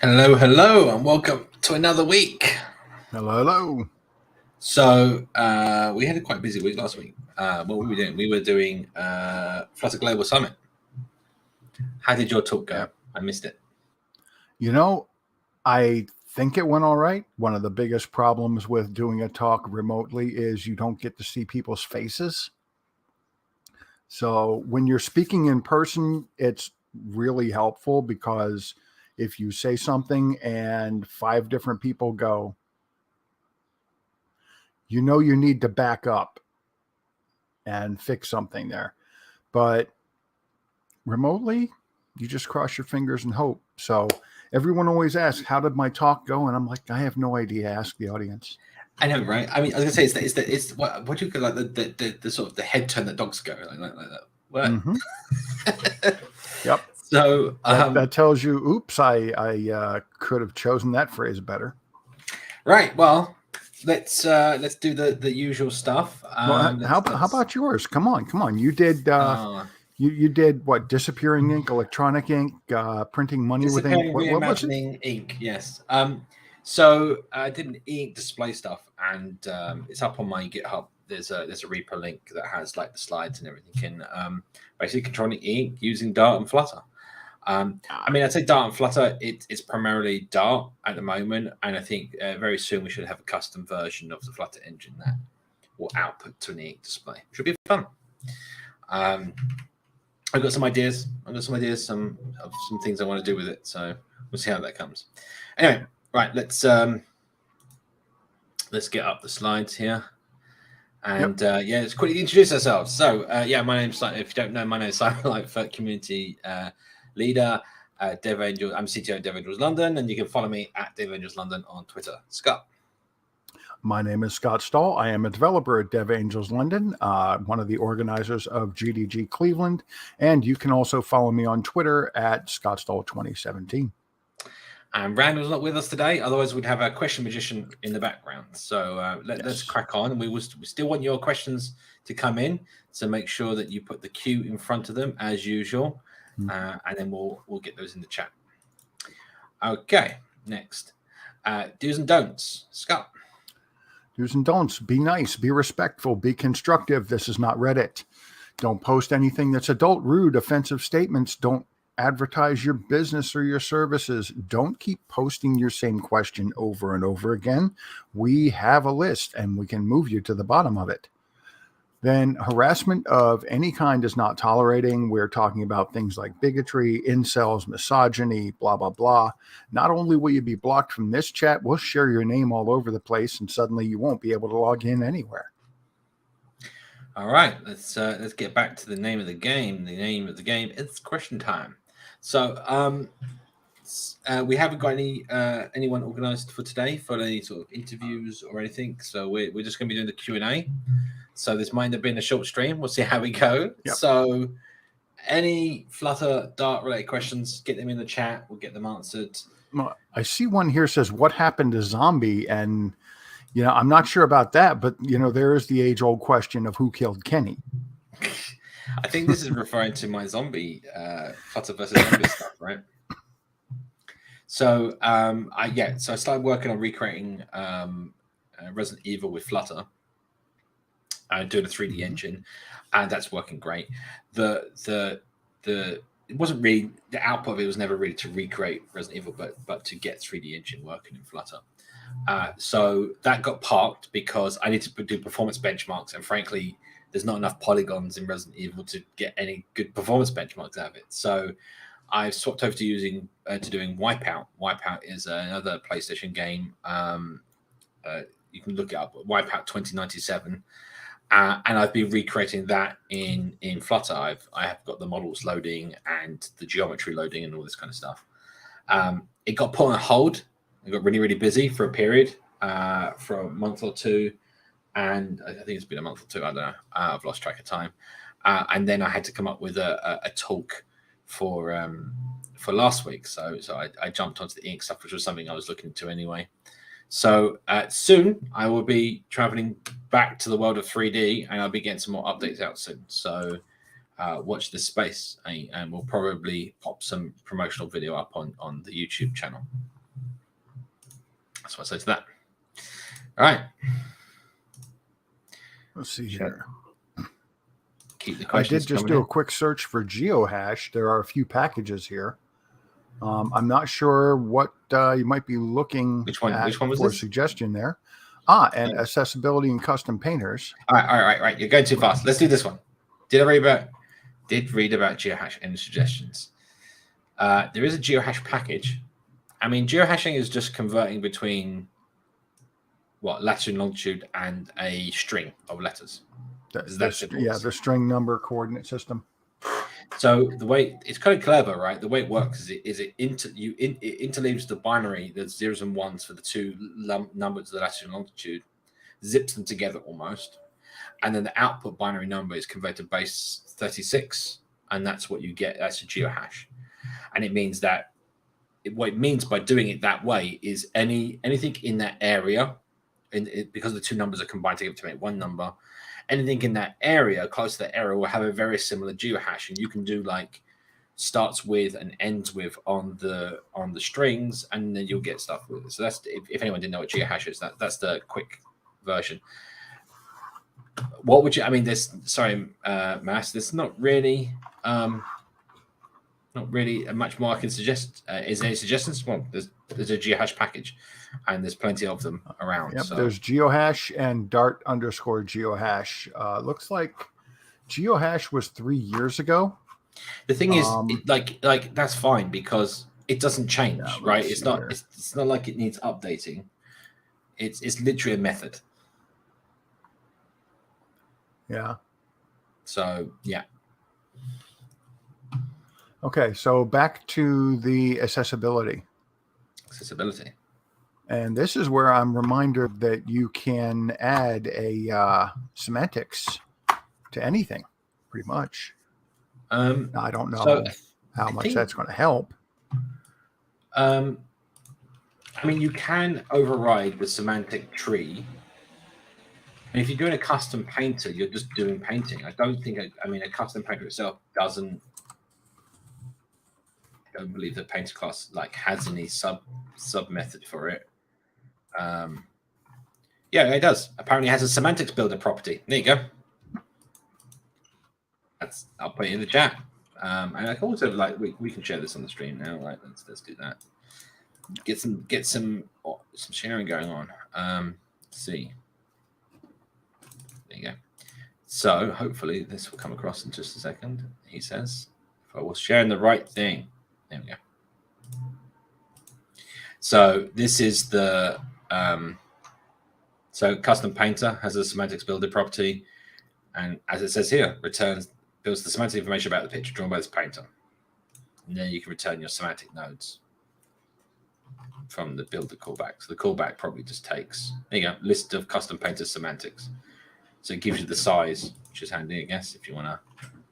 Hello, and welcome to another week. Hello. So we had a quite busy week last week. What were we doing? We were doing Flutter Global Summit. How did your talk go? I missed it. I think it went all right. One of the biggest problems with doing a talk remotely is you don't get to see people's faces. So when you're speaking in person, it's really helpful because if you say something and 5 different people go, you need to back up and fix something there. But remotely, you just cross your fingers and hope. So everyone always asks, how did my talk go? And I'm like, I have no idea. Ask the audience. I know, right? I mean, I was gonna say it's what do you call like the sort of the head turn that dogs go like that. What? Mm-hmm. Yep. So that tells you, oops, I could have chosen that phrase better. Right. Well, let's do the usual stuff. Well, how about yours? Come on. You did. You did what? Disappearing ink, electronic ink, printing money with ink. What was it? Ink. Yes. So I did an ink display stuff, and it's up on my GitHub. There's a repo link that has like the slides and everything. And basically controlling ink using Dart and Flutter. I mean, I'd say Dart and Flutter. It's primarily Dart at the moment, and I think very soon we should have a custom version of the Flutter engine that will output to an ink display. Should be fun. I've got some ideas. Some things I want to do with it. So we'll see how that comes. Anyway, right. Let's get up the slides here, and let's quickly introduce ourselves. So my name's Simon. If you don't know, my name is Simon Lightfoot, community leader, Dev Angel. I'm CTO at Dev Angels London, and you can follow me at Dev Angels London on Twitter. Scott. My name is Scott Stahl. I am a developer at Dev Angels London, one of the organizers of GDG Cleveland, and you can also follow me on Twitter at ScottStahl2017. And Randall's not with us today, otherwise we'd have a question magician in the background. So let's crack on, and we still want your questions to come in. So make sure that you put the Q in front of them as usual, and then we'll get those in the chat. Okay, next, do's and don'ts, Scott. Do's and don'ts. Be nice, be respectful, be constructive. This is not Reddit. Don't post anything that's adult, rude, offensive statements. Don't advertise your business or your services. Don't keep posting your same question over and over again. We have a list and we can move you to the bottom of it. Then harassment of any kind is not tolerating. We're talking about things like bigotry, incels, misogyny, blah, blah, blah. Not only will you be blocked from this chat, we'll share your name all over the place, and suddenly you won't be able to log in anywhere. All right, let's get back to the name of the game. The name of the game is question time. So we haven't got anyone organized for today for any sort of interviews or anything. So we're just going to be doing the Q&A. So this might have been a short stream. We'll see how we go. Yep. So any Flutter Dart related questions, get them in the chat. We'll get them answered. Well, I see one here says, what happened to Zombie? And, I'm not sure about that, but, there is the age old question of who killed Kenny. I think this is referring to my zombie, Flutter versus zombie stuff, right? So, I started working on recreating Resident Evil with Flutter. Doing a 3D engine, and that's working great. It wasn't really, the output of it was never really to recreate Resident Evil, but to get 3D engine working in Flutter. So that got parked because I need to do performance benchmarks, and frankly, there's not enough polygons in Resident Evil to get any good performance benchmarks out of it. So I've swapped over to doing Wipeout. Wipeout is another PlayStation game. You can look it up, Wipeout 2097. And I've been recreating that in Flutter. I have got the models loading and the geometry loading and all this kind of stuff. It got put on hold. I got really, really busy for a period, for a month or two. And I think it's been a month or two. I don't know. I've lost track of time. And then I had to come up with a talk for last week. So I jumped onto the ink stuff, which was something I was looking to anyway. So soon I will be traveling back to the world of 3D, and I'll be getting some more updates out soon. So watch this space, and we'll probably pop some promotional video up on the YouTube channel. That's what I say to that. All right. Let's see here. Keep the I questions did just coming do in. a quick search for geohash. There are a few packages here. I'm not sure what you might be looking Which one was for this? suggestion there. And accessibility and custom painters. All right. You're going too fast. Let's do this one. Did read about geohash and suggestions. There is a geohash package. I mean, geohashing is just converting between latitude and longitude and a string of letters. The string number coordinate system. So the way it's kind of clever, right? The way it works is it interleaves the binary, the zeros and ones for the two numbers, the latitude and longitude, zips them together almost, and then the output binary number is converted to base 36, and that's what you get. That's a geohash, and it means that what it means by doing it that way is anything in that area, because the two numbers are combined together to make one number. Anything in that area, close to that area, will have a very similar geohash, and you can do like starts with and ends with on the strings, and then you'll get stuff with it. So that's if anyone didn't know what geohash is, that's the quick version. What would you? I mean, Mass. There's not really much more I can suggest. Is there any suggestions? Well, there's a geohash package, and there's plenty of them around. Yep, so. There's geohash and Dart_geohash. Looks like geohash was 3 years ago. The thing is, like that's fine because it doesn't change, right? It's not like it needs updating. It's literally a method. Yeah. So yeah. Okay, so back to the accessibility. And this is where I'm reminded that you can add a semantics to anything, pretty much. I don't know how much that's going to help. I mean, you can override the semantic tree. And if you're doing a custom painter, you're just doing painting. I don't think, a custom painter itself doesn't. I don't believe the painter class has any sub method for it. Yeah, it does. Apparently, it has a semantics builder property. There you go. I'll put it in the chat. And I can also we can share this on the stream now. Right, let's do that. Get some sharing going on. Let's see. There you go. So hopefully this will come across in just a second. He says, if I was sharing the right thing. There we go. So this is the so custom painter has a semantics builder property, and as it says here, builds the semantic information about the picture drawn by this painter. And then you can return your semantic nodes from the builder callback. So the callback probably just takes, there you go, list of custom painter semantics. So it gives you the size, which is handy, I guess, if you want to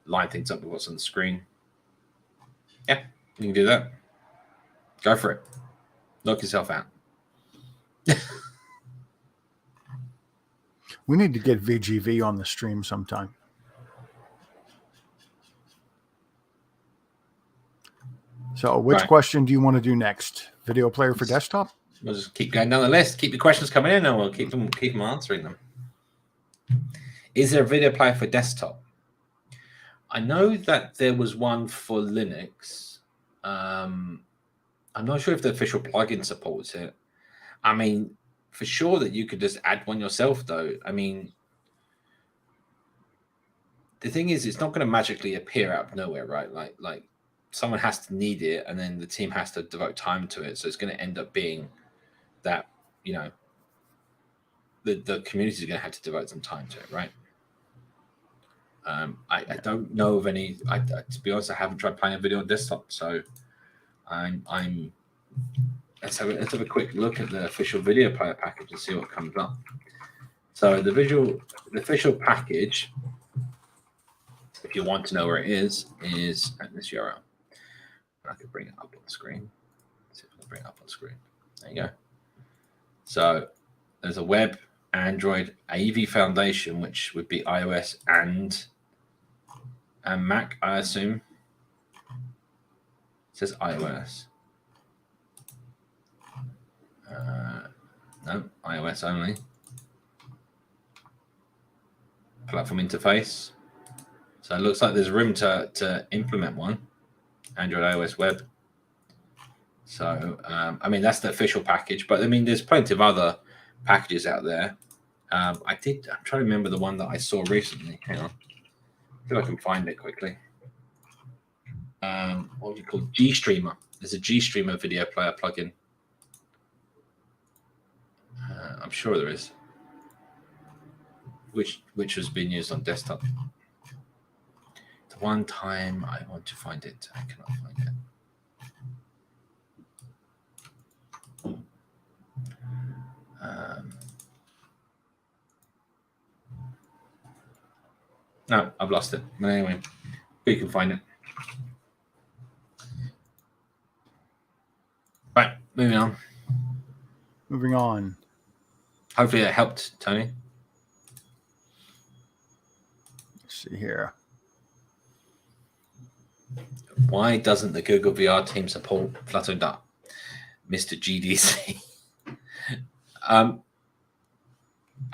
line things up with what's on the screen. Yeah, you can do that. Go for it. Knock yourself out. We need to get VGV on the stream sometime. So which question do you want to do next? Video player for desktop? We'll just keep going down the list. Keep your questions coming in, and we'll keep them answering them. Is there a video player for desktop? I know that there was one for Linux. I'm not sure if the official plugin supports it. I mean, for sure that you could just add one yourself, though. I mean, the thing is, it's not going to magically appear out of nowhere, right? Like someone has to need it, and then the team has to devote time to it. So it's going to end up being that, the community is going to have to devote some time to it, right? I don't know of any. To be honest, I haven't tried playing a video on desktop, so let's have a quick look at the official video player package and see what comes up. So the official package, if you want to know where it is at this URL. I could bring it up on the screen. Let's see if I can bring it up on screen. There you go. So there's a web, Android, AV Foundation, which would be iOS and Mac, I assume. It says iOS. No, iOS only. Platform interface. So it looks like there's room to implement one. Android, iOS, web. So, I mean, that's the official package. But, I mean, there's plenty of other packages out there. I'm trying to remember the one that I saw recently. Hang on. See if I can find it quickly. What would you call it? GStreamer. There's a GStreamer video player plugin. I'm sure there is. Which was being used on desktop. The one time I want to find it, I cannot find it. No, I've lost it. But anyway, you can find it. Right, moving on. Moving on. Hopefully that helped, Tony. Let's see here. Why doesn't the Google VR team support Flutter Dart? Mr. GDC. I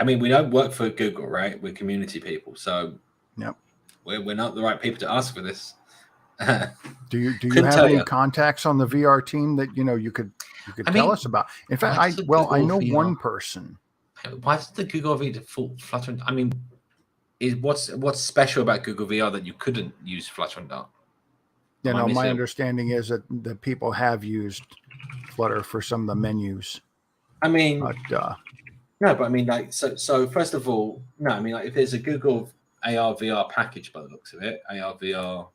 mean, we don't work for Google, right? We're community people, so yep, we're not the right people to ask for this. Do you have any contacts on the VR team that you could tell us about? In fact, I know VR? One person. Why does the Google VR default Flutter? I mean, what's special about Google VR that you couldn't use Flutter and Dart? My understanding is that people have used Flutter for some of the menus. I mean, no, but I mean, like, so first of all, no, I mean, like, if there's a Google AR VR package by the looks of it, AR VR.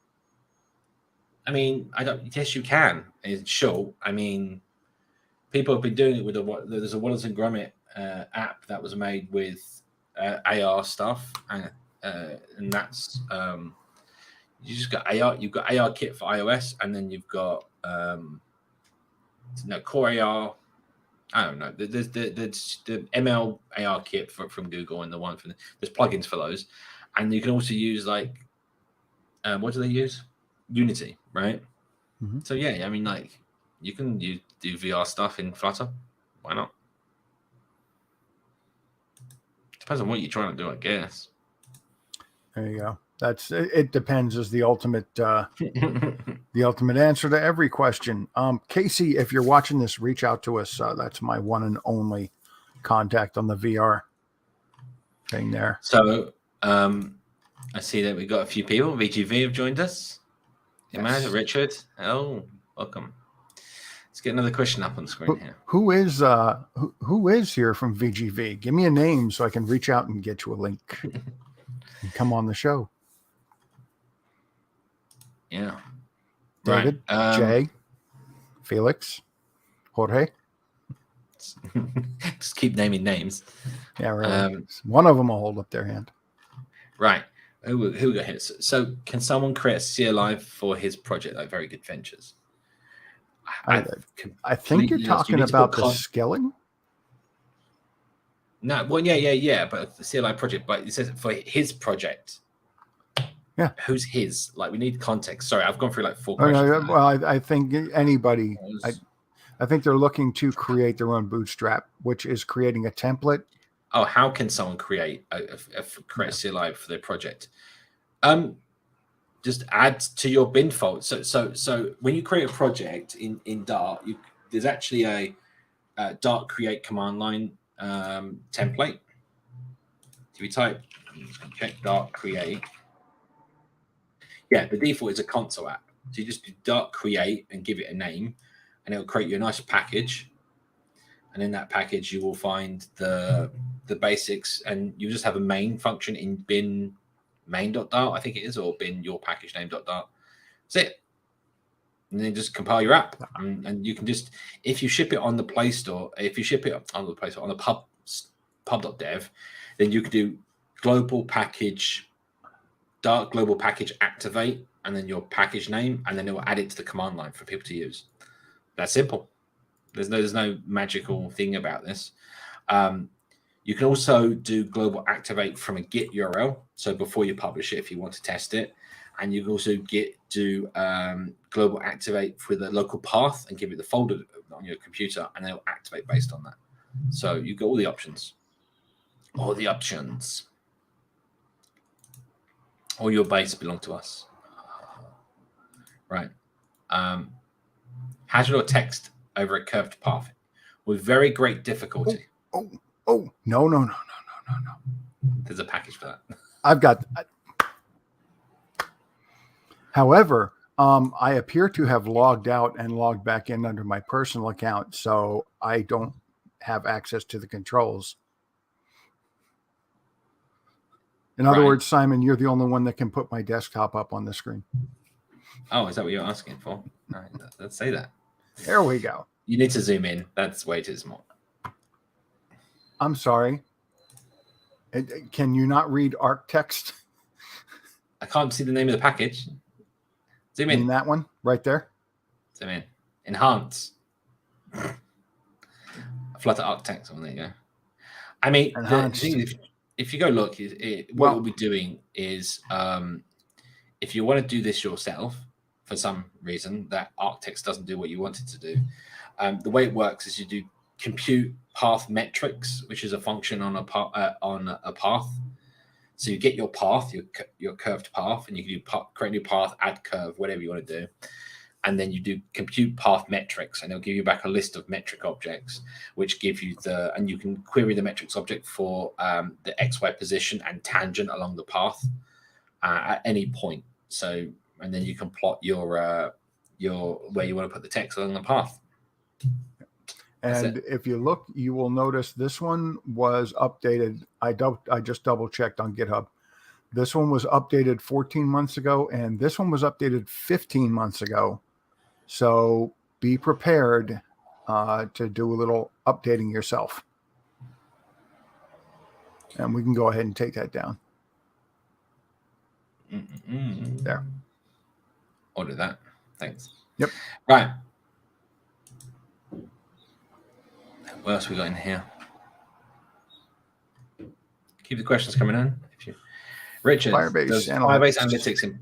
I mean, yes, you can. It's sure. I mean, people have been doing it with there's a Wallace and Gromit app that was made with AR stuff, and that's you just got AR. You've got AR kit for iOS, and then you've got Core AR. I don't know. There's the ML AR kit from Google, and the one there's plugins for those, and you can also use like what do they use? Unity, right? Mm-hmm. So yeah, I mean, like, you can do VR stuff in Flutter. Why not? Depends on what you're trying to do, I guess. There you go. It depends is the ultimate the ultimate answer to every question. Casey, if you're watching this, reach out to us. That's my one and only contact on the VR thing there. So I see that we've got a few people. VGV have joined us. Imagine Richard. Oh, welcome. Let's get another question up on the screen here. Who is here from VGV? Give me a name so I can reach out and get you a link and come on the show. Yeah. David, right. Jay, Felix, Jorge. Just keep naming names. Yeah, right. One of them will hold up their hand. Right. Who we got here? So can someone create a CLI for his project, like Very Good Ventures? I think you're talking about the scaling. No, well, yeah, but the CLI project, but it says for his project. Yeah. Who's his? Like, we need context. Sorry, I've gone through like 4 questions. No, well, I think anybody, I think they're looking to create their own Bootstrap, which is creating a template. Oh, how can someone create a CLI for their project? Just add to your bin fold. So when you create a project in Dart, there's actually a Dart create command line template. So we type, I'm just going to check Dart create. Yeah, the default is a console app. So you just do Dart create and give it a name, and it'll create you a nice package. And in that package, you will find the basics, and you just have a main function in bin main.dart, I think it is, or bin your package name.dart. That's it. And then just compile your app, and you can just, if you ship it on the Play Store, if you ship it on the Play Store on the pub.dev, then you can do global package Dart global package activate, and then your package name, and then it will add it to the command line for people to use. That's simple. There's no magical thing about this. You can also do global activate from a Git URL. So before you publish it, if you want to test it, and you can also do global activate for the local path and give it the folder on your computer, and it'll activate based on that. So you've got all the options. All the options. All your base belong to us. Right. How to draw text over a curved path with very great difficulty. Oh, no. There's a package for that. I've got. However, I appear to have logged out and logged back in under my personal account, so I don't have access to the controls. In other words, Simon, you're the only one that can put my desktop up on the screen. Oh, is that what you're asking for? All right, let's say that. There we go. You need to zoom in. That's way too small. I'm sorry. Can you not read ARC text? I can't see the name of the package. Zoom in. That one right there. Zoom in. Enhance. Flutter Arc text. Oh, there you go. I mean, if you go look, what we'll be doing is if you want to do this yourself for some reason that Arc text doesn't do what you want it to do, the way it works is you do compute path metrics, which is a function on a path. So you get your path, your curved path, and you can do create a new path, add curve, whatever you want to do. And then you do compute path metrics, and it'll give you back a list of metric objects, which give you and you can query the metrics object for the XY position and tangent along the path at any point. So, and then you can plot your where you want to put the text along the path. And if you look, you will notice this one was updated. I just double checked on GitHub. This one was updated 14 months ago, and this one was updated 15 months ago. So be prepared to do a little updating yourself. And we can go ahead and take that down. There. I'll do that. Thanks. Yep. Right. What else we got in here? Keep the questions coming in. Richard, does Firebase Analytics in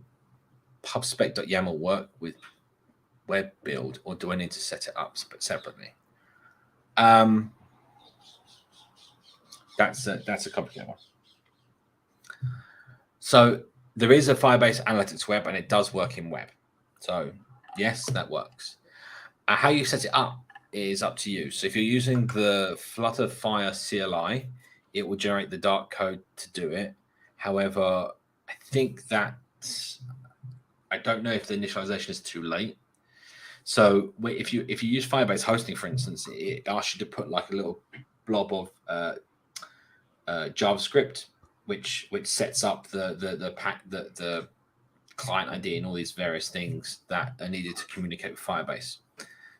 pubspec.yaml work with web build, or do I need to set it up separately? That's a complicated one. So there is a Firebase Analytics web, and it does work in web. So yes, that works. How you set it up is up to you. So if you're using the Flutter Fire CLI, it will generate the dark code to do it. However, I think that I don't know if the initialization is too late. So if you use Firebase hosting, for instance, it asks you to put like a little blob of JavaScript, which sets up the client ID and all these various things that are needed to communicate with Firebase.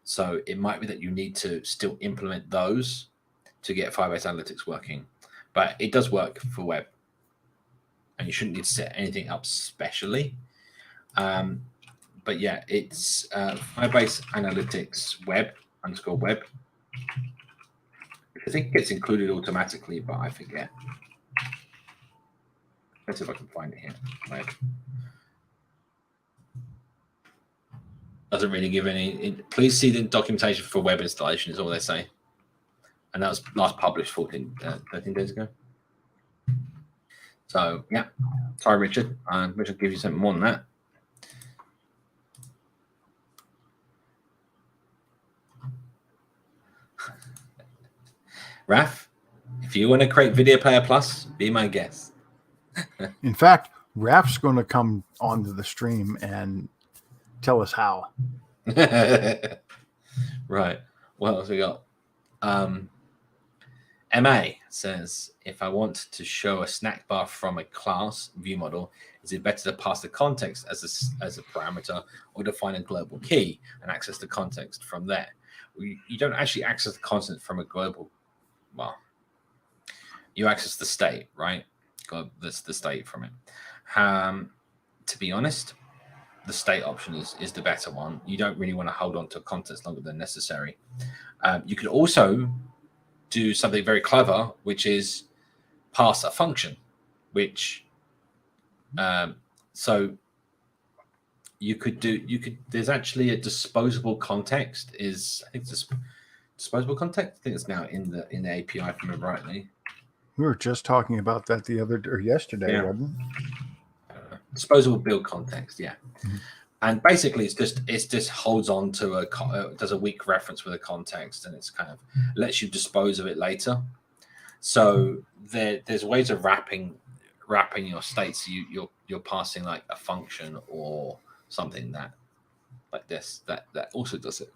So it might be that you need to still implement those to get Firebase Analytics working, but it does work for web, and you shouldn't need to set anything up specially. But yeah, it's Firebase Analytics web _web. I think it gets included automatically, but I forget. Let's see if I can find it here. Web. Doesn't really give any. Please see the documentation for web installation is all they say. And that was last published 13 days ago. So yeah, sorry, Richard. I wish I'd give you something more than that. Raf, if you want to create Video Player Plus, be my guest. In fact, Raf's going to come onto the stream and tell us how. Right. What else we got? MA says, if I want to show a snack bar from a class Viewmodel, is it better to pass the context as a parameter, or define a global key and access the context from there? You don't actually access the content from a global. Well, you access the state, right? That's the state from it. To be honest, the state option is the better one. You don't really want to hold on to context longer than necessary. You could also do something very clever, which is pass a function, which so there's actually a disposable context I think it's disposable context? I think it's now in the API, if I remember rightly. We were just talking about that yesterday, Yeah. wasn't Disposable build context, yeah. Mhm. And basically, it's just holds on to does a weak reference with a context, and it's kind of lets you dispose of it later. So there's ways of wrapping your states. You're passing like a function or something that like this that also does it.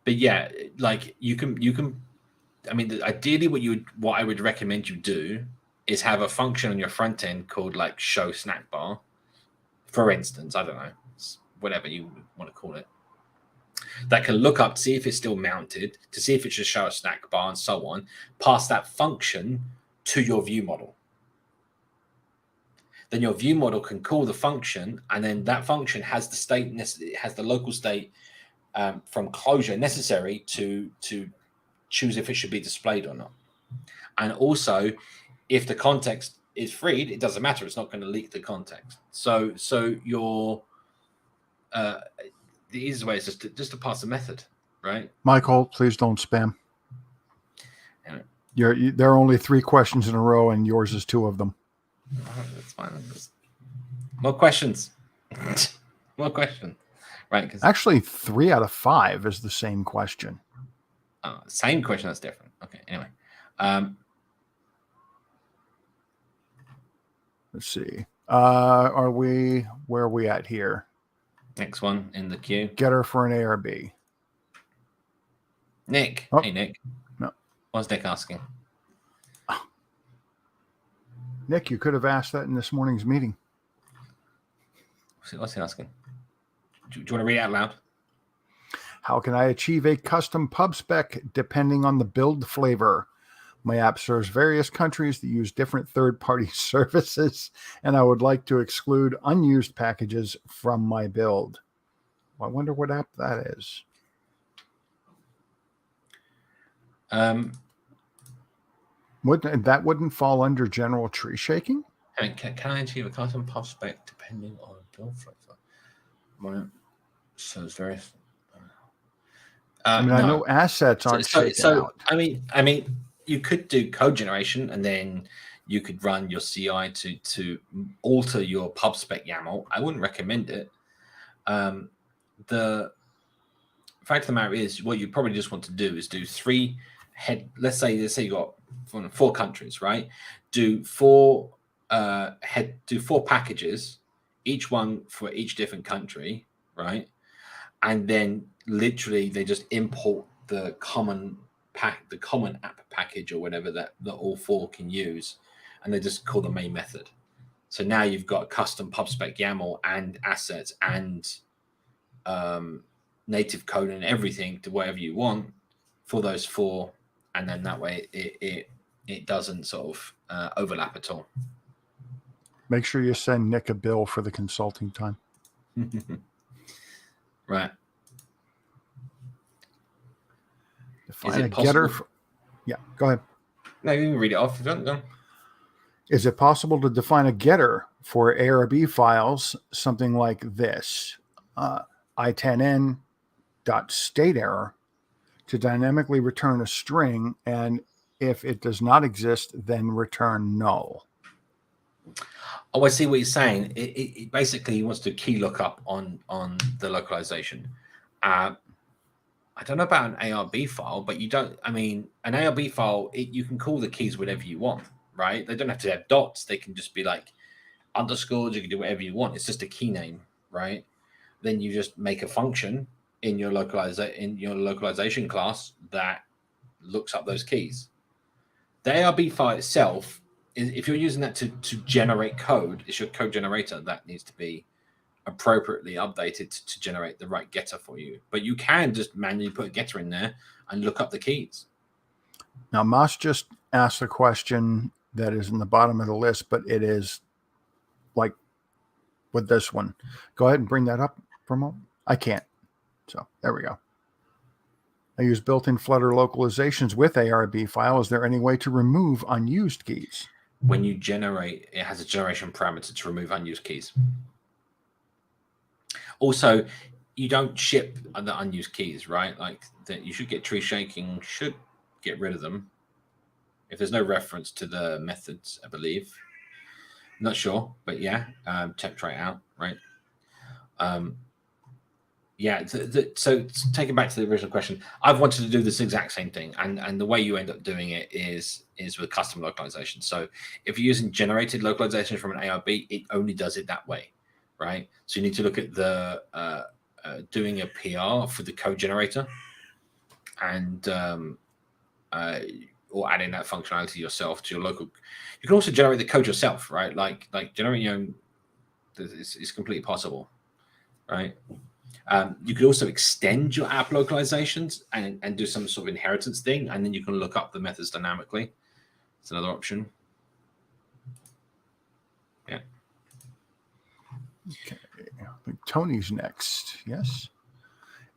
But yeah, like you can. I mean, ideally, what I would recommend you do is have a function on your front end called like show snack bar, for instance. I don't know, whatever you want to call it. That can look up to see if it's still mounted, to see if it should show a snack bar, and so on. Pass that function to your view model. Then your view model can call the function, and then that function has the state, it has the local state from closure necessary to choose if it should be displayed or not. And also, if the context is freed, it doesn't matter. It's not going to leak the context. So your the easiest way is just to pass a method, right? Michael, please don't spam. Yeah. There are only 3 questions in a row, and yours is 2 of them. Oh, that's fine. More questions. More questions. Right. Actually, 3 out of 5 is the same question. Same question. That's different. Okay. Anyway. Let's see. Where are we at here? Next one in the queue. Getter for an ARB. Nick. Oh. Hey, Nick. No. What's Nick asking? Nick, you could have asked that in this morning's meeting. What's he asking? Do you want to read it out loud? How can I achieve a custom pub spec depending on the build flavor? My app serves various countries that use different third-party services, and I would like to exclude unused packages from my build. I wonder what app that is. That wouldn't fall under general tree shaking? Can I achieve a custom pub spec depending on build flavor? So it's various. I know assets aren't shaken out. I mean, you could do code generation, and then you could run your CI to alter your pub spec YAML. I wouldn't recommend it. The fact of the matter is, what you probably just want to do is do 3 head. Let's say you got 4 countries, right? Do 4 packages, each one for each different country, right? And then literally they just import the common app package or whatever that all 4 can use, and they just call the main method. So now you've got custom pub spec YAML and assets and native code and everything to whatever you want for those 4, and then that way it doesn't sort of overlap at all. Make sure you send Nick a bill for the consulting time. Right. Define a getter. Yeah, go ahead. No, you can read it off if you want. Go. Is it possible to define a getter for ARB files, something like this? i10n.stateError to dynamically return a string, and if it does not exist, then return null. Oh, I see what you're saying. It basically wants to key lookup on the localization. I don't know about an ARB file, but you don't. I mean, an ARB file, you can call the keys whatever you want, right? They don't have to have dots. They can just be like underscores. You can do whatever you want. It's just a key name, right? Then you just make a function in your localization class that looks up those keys. The ARB file itself, if you're using that to generate code, it's your code generator that needs to be appropriately updated to generate the right getter for you. But you can just manually put a getter in there and look up the keys. Now, Moss just asked a question that is in the bottom of the list, but it is like with this one. Go ahead and bring that up for a moment. I can't. So there we go. I use built-in Flutter localizations with ARB file. Is there any way to remove unused keys? When you generate, it has a generation parameter to remove unused keys. Also, you don't ship the unused keys, right? Like that, you should get tree shaking, should get rid of them if there's no reference to the methods, I believe. I'm not sure, but yeah, try it out, right? Yeah, so taking back to the original question, I've wanted to do this exact same thing, and the way you end up doing it is with custom localization. So if you're using generated localization from an ARB, it only does it that way, right? So you need to look at the doing a PR for the code generator, and or adding that functionality yourself to your local. You can also generate the code yourself, right? Like generating your own is completely possible, right? You could also extend your app localizations and do some sort of inheritance thing, and then you can look up the methods dynamically. It's another option. Yeah. Okay. I think Tony's next. Yes.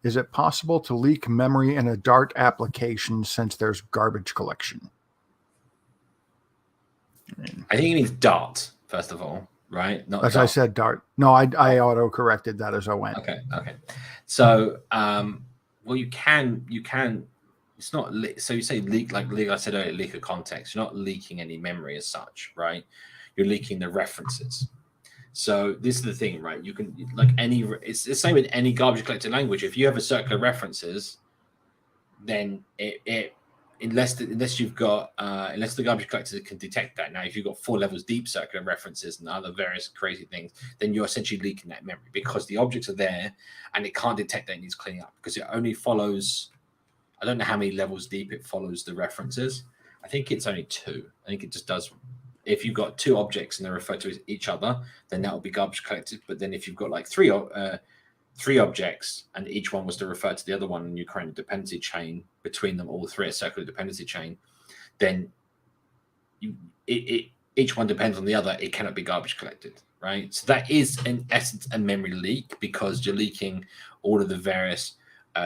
Is it possible to leak memory in a Dart application since there's garbage collection? I think it means Dart, first of all, right? Not as Dart. I said, Dart. No, I auto-corrected that as I went. Okay. So, well, you can. It's not so you say leak, like I said earlier, leak a context. You're not leaking any memory as such, right? You're leaking the references. So this is the thing, right? You can it's the same with any garbage collected language. If you have a circular references, then unless the garbage collector can detect that. Now, if you've got 4 levels deep circular references and other various crazy things, then you're essentially leaking that memory because the objects are there and it can't detect that it needs cleaning up because it only follows. I don't know how many levels deep it follows the references. I think it's only 2. I think it just does. If you've got 2 objects and they're referred to as each other, then that will be garbage collected. But then if you've got like 3 objects and each one was to refer to the other one and you create a dependency chain between them, all 3, a circular dependency chain, then each one depends on the other. It cannot be garbage collected, right? So that is in essence a memory leak because you're leaking all of the various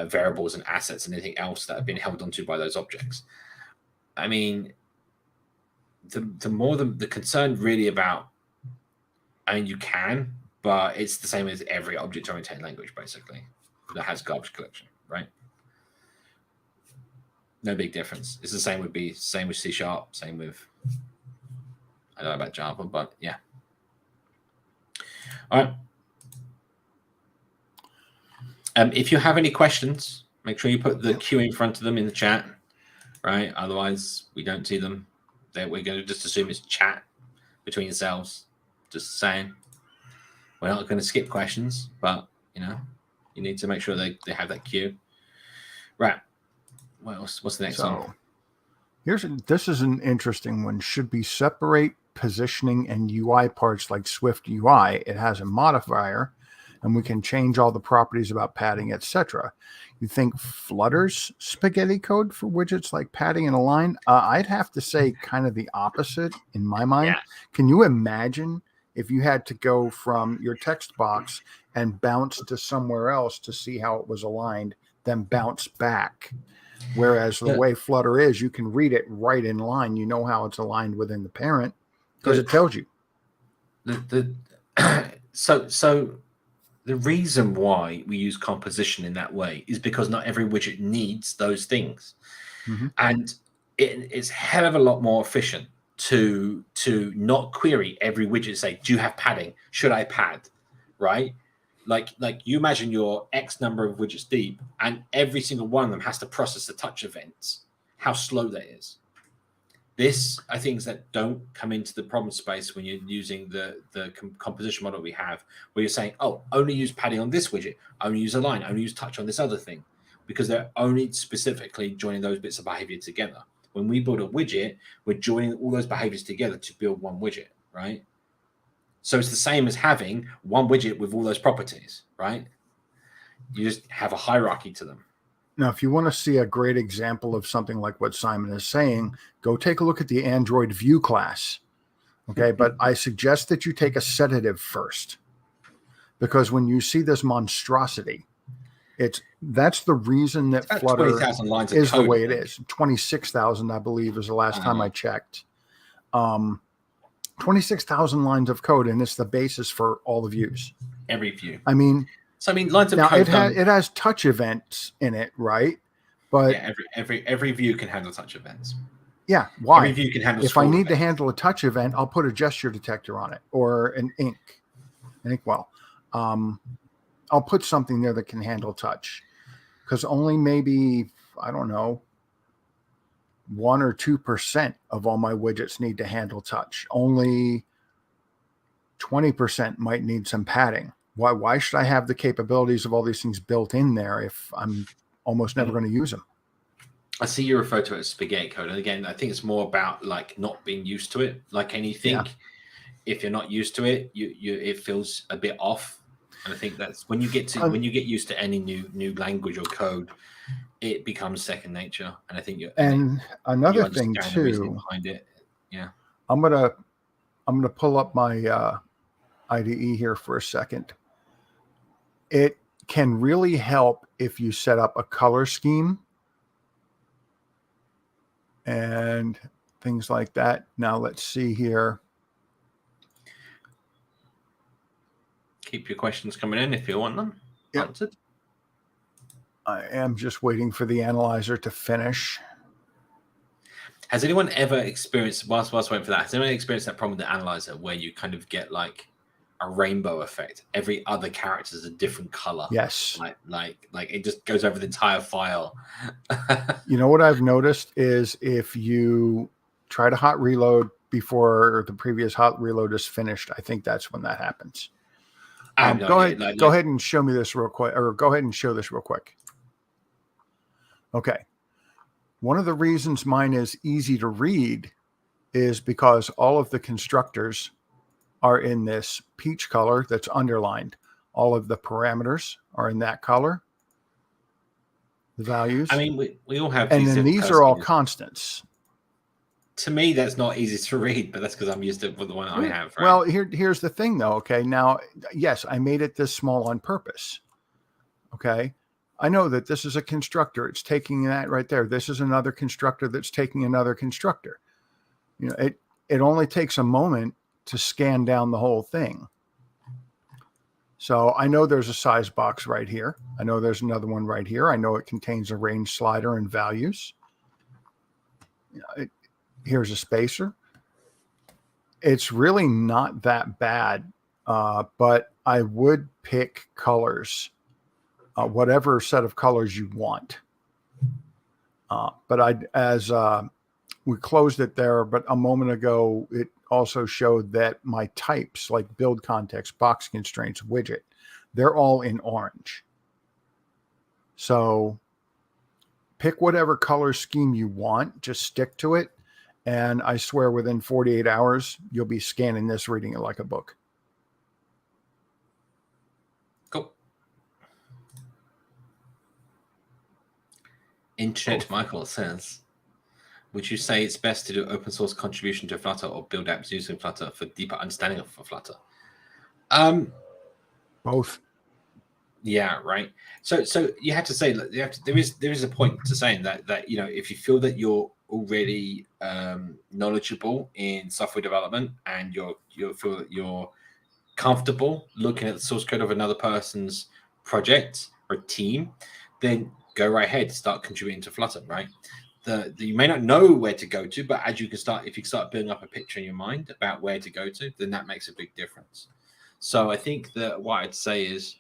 variables and assets and anything else that have been held onto by those objects. I mean, the more the concern really about, I mean, you can, but it's the same as every object-oriented language, basically, that has garbage collection, right? No big difference. It's the same with C#, same with, I don't know about Java, but yeah. All right. If you have any questions, make sure you put the Q in front of them in the chat, right? Otherwise, we don't see them. We're going to just assume it's chat between yourselves. Just saying. We're not going to skip questions, but, you need to make sure they have that queue. Right. What's the next one? This is an interesting one. Should be separate positioning and UI parts like Swift UI. It has a modifier, and we can change all the properties about padding, etc. You think Flutter's spaghetti code for widgets like padding and align? I'd have to say kind of the opposite in my mind. Yeah. Can you imagine if you had to go from your text box and bounce to somewhere else to see how it was aligned, then bounce back? Whereas the way Flutter is, you can read it right in line. You know how it's aligned within the parent because it tells you. So the reason why we use composition in that way is because not every widget needs those things. Mm-hmm. And it's a hell of a lot more efficient to not query every widget, say, do you have padding? Should I pad? Right? Like you imagine you're X number of widgets deep and every single one of them has to process the touch events. How slow that is. This, I think, is that don't come into the problem space when you're using the composition model we have, where you're saying, oh, only use padding on this widget, only use align, only use touch on this other thing, because they're only specifically joining those bits of behavior together. When we build a widget, we're joining all those behaviors together to build one widget, right? So it's the same as having one widget with all those properties, right? You just have a hierarchy to them. Now, if you want to see a great example of something like what Simon is saying, go take a look at the Android View class. Okay, but I suggest that you take a sedative first, because when you see this monstrosity, that's the reason that Flutter lines is code, the way it is. 26,000, I believe, is the last time I checked. 26,000 lines of code, and it's the basis for all the views. Every view. I mean, So I mean, lines of Now code. it has touch events in it, right? But yeah, every view can handle touch events. Yeah, why? Every view can handle. If I need events. to handle a touch event, I'll put a gesture detector on it or an inkwell. I'll put something there that can handle touch, because only maybe, I don't know, 1 or 2% of all my widgets need to handle touch. Only 20% might need some padding. Why should I have the capabilities of all these things built in there if I'm almost never going to use them? I see you refer to it as spaghetti code, and again, I think it's more about like not being used to it. Like anything, Yeah. if you're not used to it, it feels a bit off. And I think that's when you get used to any new language or code, it becomes second nature. And I think another thing the too behind it. Yeah, I'm gonna pull up my IDE here for a second. It can really help if you set up a color scheme and things like that. Now let's see here. Keep your questions coming in if you want them answered. I am just waiting for the analyzer to finish. Has anyone ever experienced, whilst waiting for that, has anyone experienced that problem with the analyzer where you kind of get like a rainbow effect? Every other character is a different color. Yes. Like it just goes over the entire file. You know what I've noticed is if you try to hot reload before the previous hot reload is finished, I think that's when that happens. Go ahead and show me this real quick, or go ahead and show this real quick. Okay. One of the reasons mine is easy to read is because all of the constructors are in this peach color that's underlined. All of the parameters are in that color. The values. I mean, we all have. And then these are all constants. To me, that's not easy to read, but that's because I'm used to the one I have. Right? Well, here's the thing, though. Okay, now, yes, I made it this small on purpose. Okay, I know that this is a constructor. It's taking that right there. This is another constructor that's taking another constructor. You know, it only takes a moment to scan down the whole thing. So I know there's a size box right here. I know there's another one right here. I know it contains a range slider and values. You know, here's a spacer. It's really not that bad, but I would pick colors, whatever set of colors you want. But as we closed it there, but a moment ago, it also showed that my types like build context, box constraints, widget, they're all in orange. So pick whatever color scheme you want, just stick to it. And I swear within 48 hours, you'll be scanning this, reading it like a book. Cool. In chat, Michael says, would you say it's best to do open source contribution to Flutter or build apps using Flutter for deeper understanding of Flutter? Both. Yeah, right. So you have to say there is a point to saying that if you feel that you're already knowledgeable in software development and you feel that you're comfortable looking at the source code of another person's project or team, then go right ahead, start contributing to Flutter, right? You may not know where to go to, but if you start building up a picture in your mind about where to go to, then that makes a big difference. So I think that what I'd say is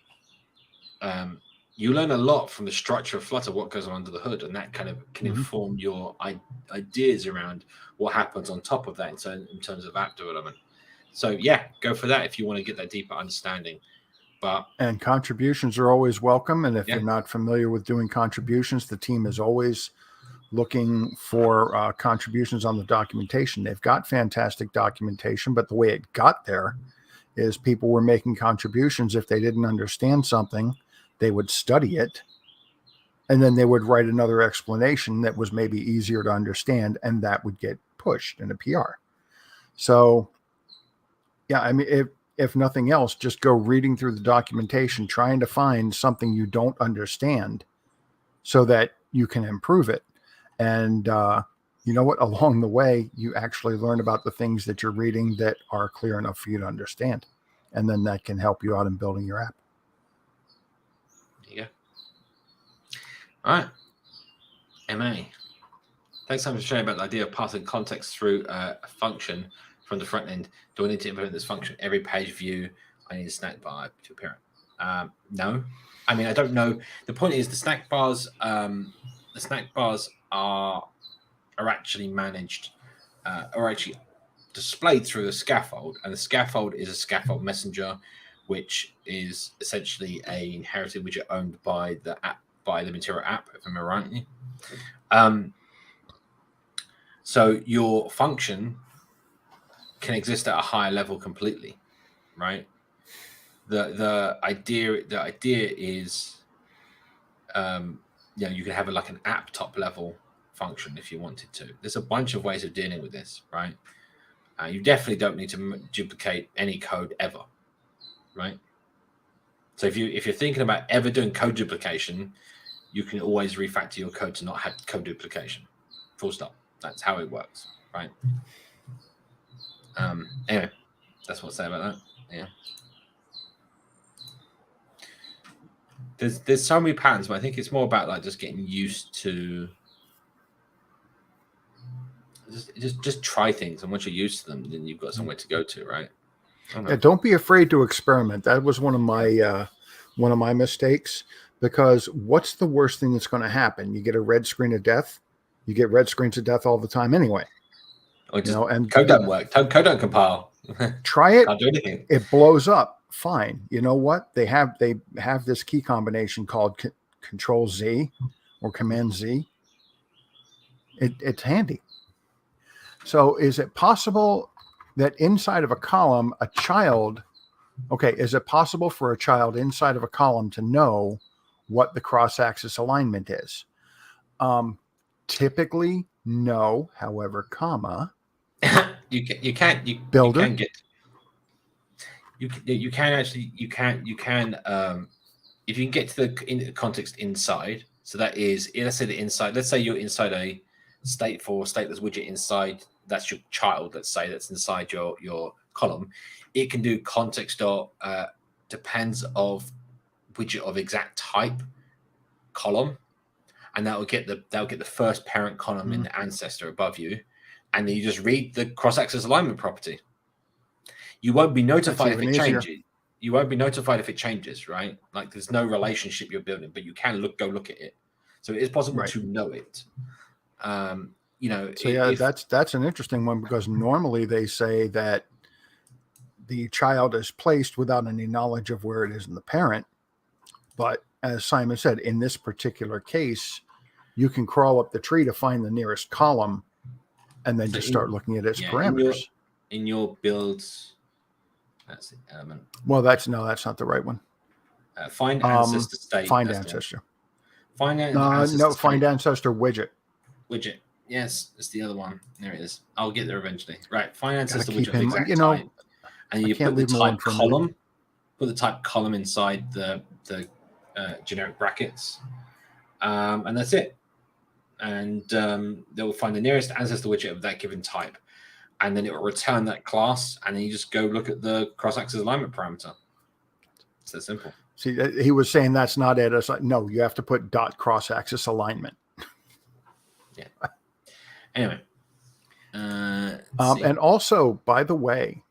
you learn a lot from the structure of Flutter, what goes on under the hood, and that kind of can inform your ideas around what happens on top of that in terms of app development. So yeah, go for that if you want to get that deeper understanding. And contributions are always welcome. And if you're not familiar with doing contributions, the team is always looking for contributions on the documentation. They've got fantastic documentation, but the way it got there is people were making contributions. If they didn't understand something, they would study it, and then they would write another explanation that was maybe easier to understand, and that would get pushed in a PR. So, yeah, I mean, if nothing else, just go reading through the documentation, trying to find something you don't understand so that you can improve it. And you know what? Along the way, you actually learn about the things that you're reading that are clear enough for you to understand. And then that can help you out in building your app. All right. MA. Thanks so much for sharing about the idea of passing context through a function from the front end. Do I need to implement this function every page view? I need a snack bar to appear. No, I mean I don't know. The point is the snack bars are actually managed or actually displayed through a scaffold, and the scaffold is a scaffold messenger, which is essentially a inherited widget owned by the app, by the Material app, if I'm right. So your function can exist at a higher level completely, right? The idea is, you can have like an app top level function if you wanted to. There's a bunch of ways of dealing with this, right? You definitely don't need to duplicate any code ever, right? So if you're thinking about ever doing code duplication, you can always refactor your code to not have code duplication. Full stop. That's how it works, right? Anyway, that's what I say about that. Yeah. There's so many patterns, but I think it's more about like just getting used to just try things, and once you're used to them, then you've got somewhere to go to, right? Don't be afraid to experiment. That was one of my mistakes, because what's the worst thing that's going to happen? You get a red screen of death. You get red screens of death all the time anyway. Or just, and code doesn't work. Code don't compile. Try it. Can't do anything. It blows up. Fine. You know what? They have this key combination called Control Z or Command Z. It's handy. So is it possible that inside of a column, is it possible for a child inside of a column to know what the cross-axis alignment is? Typically, no. However, comma. You can if you can get to the context inside. So that is, let's say the inside. Let's say you're inside a stateful, stateless widget inside. That's your child. Let's say that's inside your column. It can do context dot depends of widget of exact type column, and that'll get the first parent column in the ancestor above you, and then you just read the cross-axis alignment property. You won't be notified if it changes. You won't be notified if it changes, right? Like there's no relationship you're building, but you can go look at it. So it is possible to know it. That's an interesting one, because normally they say that the child is placed without any knowledge of where it is in the parent. But as Simon said, in this particular case, you can crawl up the tree to find the nearest column and then just start looking at its parameters. In your builds, that's the element. Well, that's not the right one. Find ancestor state. Find ancestor. Find ancestor. Find ancestor widget. Widget. Yes, it's the other one. There it is. I'll get there eventually. Right. Find ancestor widget of the exact type. And you put the type column. Put the type column inside the generic brackets, and that's it. And they'll find the nearest ancestor widget of that given type, and then it will return that class, and then you just go look at the cross-axis alignment parameter. It's that simple. See, he was saying that's not it. It's like, no, you have to put dot cross-axis alignment. Yeah. Anyway. And also, by the way,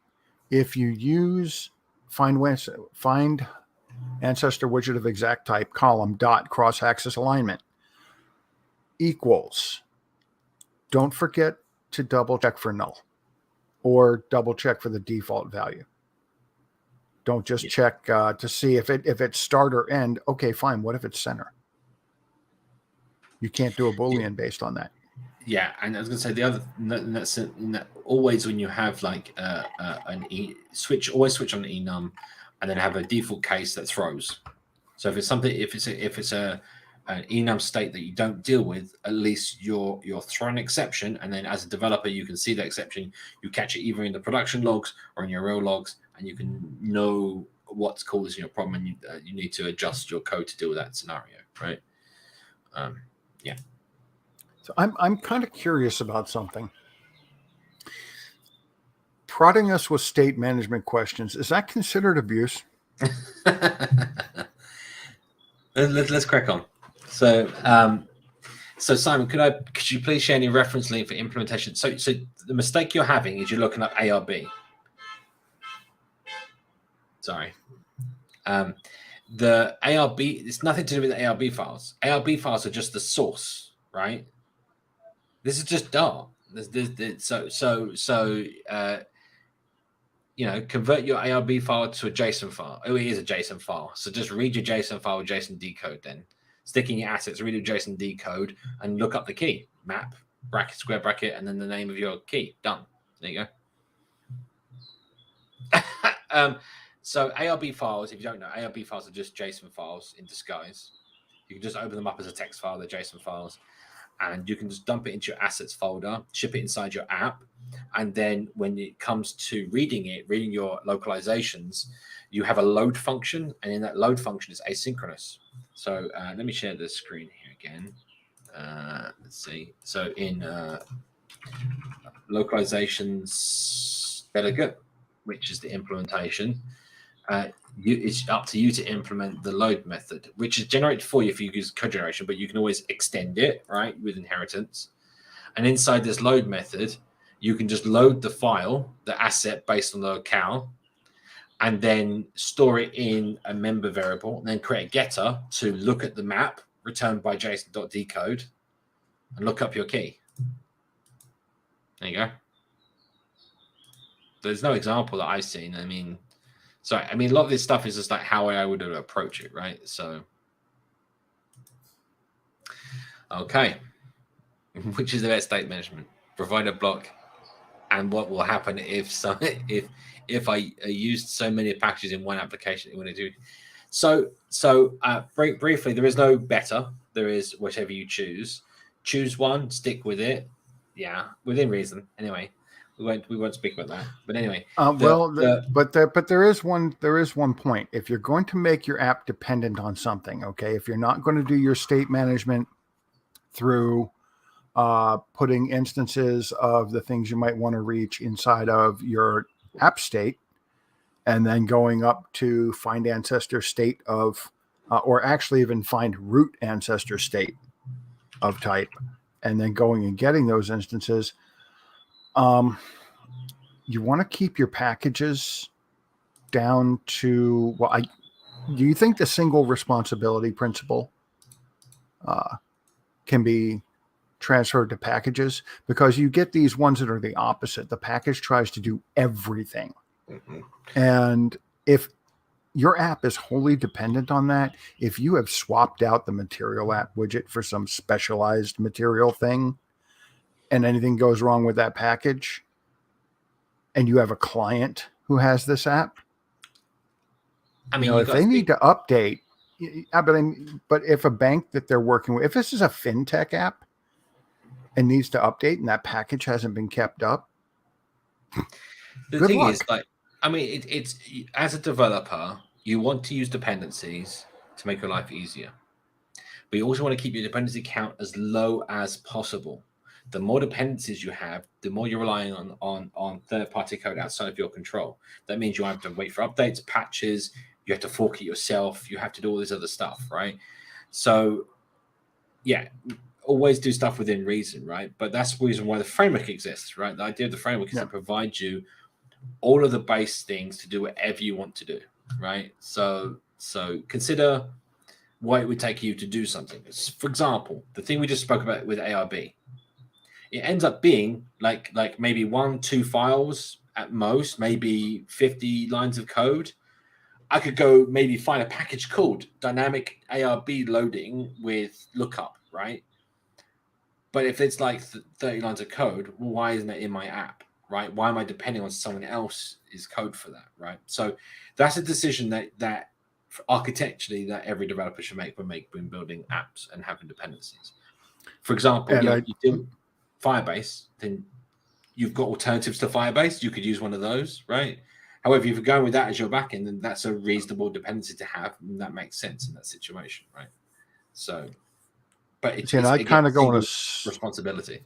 if you use find ancestor widget of exact type column dot cross-axis alignment equals, don't forget to double check for null or double check for the default value. Don't just check to see if it's start or end. Okay, fine. What if it's center? You can't do a Boolean based on that. Yeah, and I was going to say the other always when you have like always switch on enum, and then have a default case that throws. So if it's an enum state that you don't deal with, at least you're throwing an exception, and then as a developer you can see that exception. You catch it either in the production logs or in your real logs, and you can know what's causing your problem, and you need to adjust your code to deal with that scenario, right? Yeah. So I'm kind of curious about something. Prodding us with state management questions, is that considered abuse? Let's crack on. So Simon, could you please share any reference link for implementation? So the mistake you're having is you're looking up ARB. Sorry. The ARB, it's nothing to do with the ARB files. ARB files are just the source, right? This is just Dart. Convert your ARB file to a JSON file. Oh, it is a JSON file. So just read your JSON file with JSON decode then. Stick in your assets, read your JSON decode, and look up the key. Map, bracket, square bracket, and then the name of your key. Done. There you go. So ARB files, if you don't know, ARB files are just JSON files in disguise. You can just open them up as a text file, they're JSON files. And you can just dump it into your assets folder, ship it inside your app. And then when it comes to reading your localizations, you have a load function. And in that load function is asynchronous. So let me share the screen here again. Let's see. So in localizations delegate, which is the implementation, it's up to you to implement the load method, which is generated for you if you use code generation, but you can always extend it, right, with inheritance. And inside this load method, you can just load the file, the asset based on the locale, and then store it in a member variable, and then create a getter to look at the map returned by JSON.decode and look up your key. There you go. There's no example that I've seen. A lot of this stuff is just like how I would approach it, right? So, okay. Which is the best state management? Provide a block. And what will happen if I used so many packages in one application? When I do, so briefly, there is no better. There is whatever you choose. Choose one, stick with it. Yeah, within reason. Anyway, we won't speak about that. But anyway, but there is one point. If you're going to make your app dependent on something, okay, if you're not going to do your state management through putting instances of the things you might want to reach inside of your app state, and then going up to find ancestor state of, or actually even find root ancestor state of type, and then going and getting those instances. You want to keep your packages down to, do you think the single responsibility principle can be transferred to packages? Because you get these ones that are the opposite. The package tries to do everything. Mm-hmm. And if your app is wholly dependent on that, if you have swapped out the material app widget for some specialized material thing, and anything goes wrong with that package, and you have a client who has this app, if they need to update, but if a bank that they're working with, if this is a fintech app and needs to update and that package hasn't been kept up, the thing is, it's as a developer, you want to use dependencies to make your life easier, but you also want to keep your dependency count as low as possible. The more dependencies you have, the more you're relying on third-party code outside of your control. That means you have to wait for updates, patches, you have to fork it yourself, you have to do all this other stuff, right? So, yeah, always do stuff within reason, right? But that's the reason why the framework exists, right? The idea of the framework is to provide you all of the base things to do whatever you want to do, right? So consider what it would take you to do something. For example, the thing we just spoke about with ARB. It ends up being like maybe 1-2 files at most, maybe 50 lines of code. I could go maybe find a package called dynamic ARB loading with lookup, right? But if it's like 30 lines of code, well, why isn't it in my app, right? Why am I depending on someone else's code for that, right? So that's a decision that architecturally that every developer should make when building apps and having dependencies. For example, you do Firebase, then you've got alternatives to Firebase. You could use one of those, right? However, if you're going with that as your backend, then that's a reasonable dependency to have, and that makes sense in that situation, right? So, but it's, See, and I again, kind of go on a responsibility.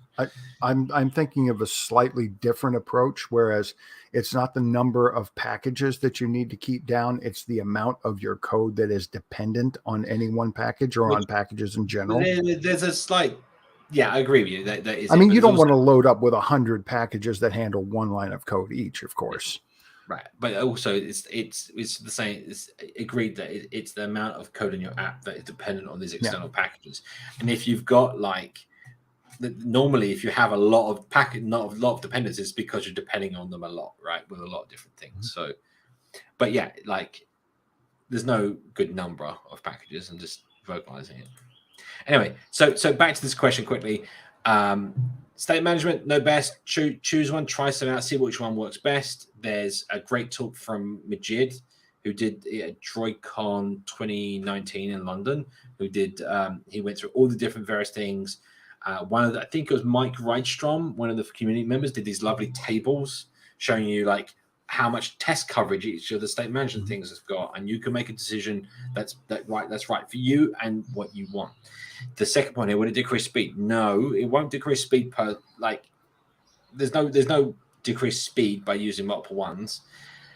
I'm thinking of a slightly different approach, whereas it's not the number of packages that you need to keep down. It's the amount of your code that is dependent on any one package or on packages in general. There's a slight, I agree with you. That is. I mean, you don't want to load up with 100 packages that handle one line of code each, of course. Right, but also it's the same. It's agreed that it's the amount of code in your app that is dependent on these external packages. And if you've got normally if you have a lot of dependencies, because you're depending on them a lot, right, with a lot of different things. So, but there's no good number of packages, and just vocalizing it. Anyway, so back to this question quickly. State management, no best. Choose one, try some out, see which one works best. There's a great talk from Widget, who did it at DroidCon 2019 in London. He went through all the different various things. I think it was Mike Rydstrom, one of the community members, did these lovely tables showing you how much test coverage each of the state management things has got, and you can make a decision that's right for you and what you want. The second point here, would it decrease speed? No, it won't decrease speed there's no decreased speed by using multiple ones.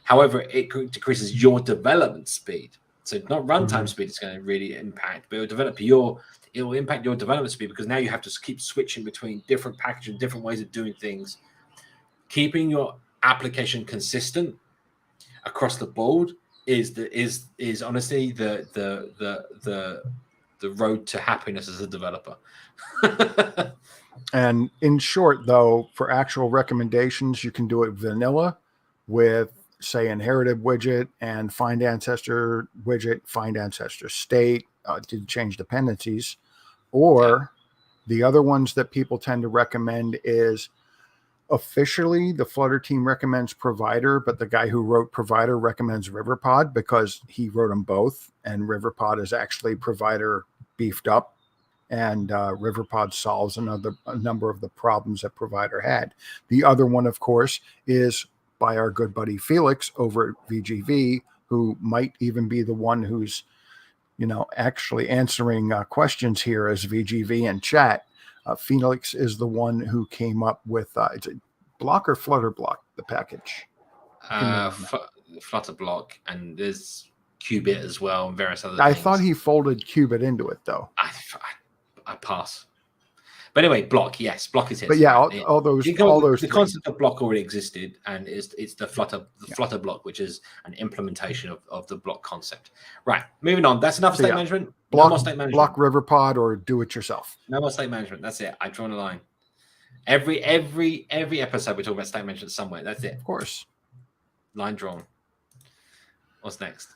However, it decreases your development speed. So not runtime speed is going to really impact, but it will impact your development speed, because now you have to keep switching between different packages, different ways of doing things. Keeping your application consistent across the board is honestly the road to happiness as a developer. And in short, though, for actual recommendations, you can do it vanilla with, say, inherited widget and find ancestor widget, find ancestor state to change dependencies. Or the other ones that people tend to recommend is, officially the Flutter team recommends provider, but the guy who wrote provider recommends RiverPod, because he wrote them both, and RiverPod is actually provider beefed up, and RiverPod solves a number of the problems that provider had. The other one, of course, is by our good buddy Felix over at VGV, who might even be the one who's actually answering questions here as VGV and chat. Felix is the one who came up with it's a Block or Flutter Block, the package. Flutter Block, and there's Qubit as well, and various other things. I thought he folded Qubit into it, though. I pass. But anyway, Block, yes, Block is it. But yeah, all those. The concept of Block already existed, and it's the Flutter Block, which is an implementation of the Block concept. Right, moving on. That's enough state management. Block, no more state management. Block RiverPod or do it yourself. No more state management. That's it. I've drawn a line. Every episode we talk about state management somewhere. That's it. Of course. Line drawn. What's next?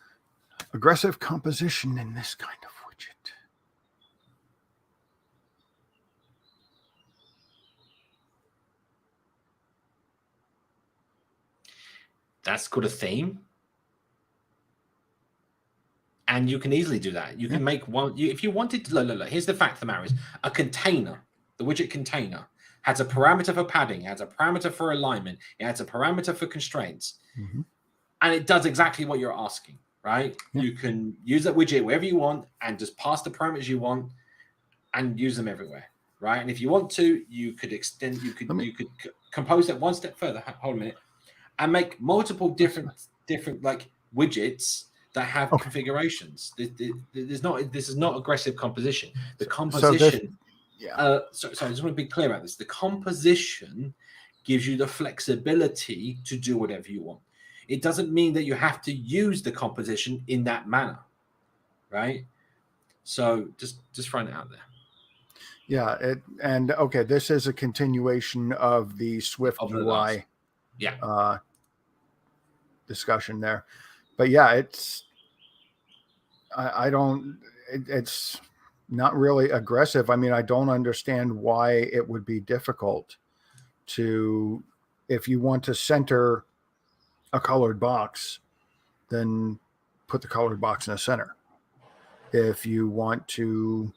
Aggressive composition in this kind of widget. That's called a theme. And you can easily do that. You can make one. If you wanted to, look, here's the fact of the matter is, a container, the widget container, has a parameter for padding, it has a parameter for alignment, it has a parameter for constraints. And it does exactly what you're asking, right? You can use that widget wherever you want and just pass the parameters you want and use them everywhere, right? And if you want to, you could extend, you could compose that one step further. Hold a minute. And make multiple different widgets that have configurations. This is not aggressive composition. The composition. So I just want to be clear about this. The composition gives you the flexibility to do whatever you want. It doesn't mean that you have to use the composition in that manner, right? So just throwing it out there. Yeah, okay, this is a continuation of the Swift UI discussion there. But yeah, it's not really aggressive. I mean, I don't understand why it would be difficult to, if you want to center a colored box, then put the colored box in the center. If you want to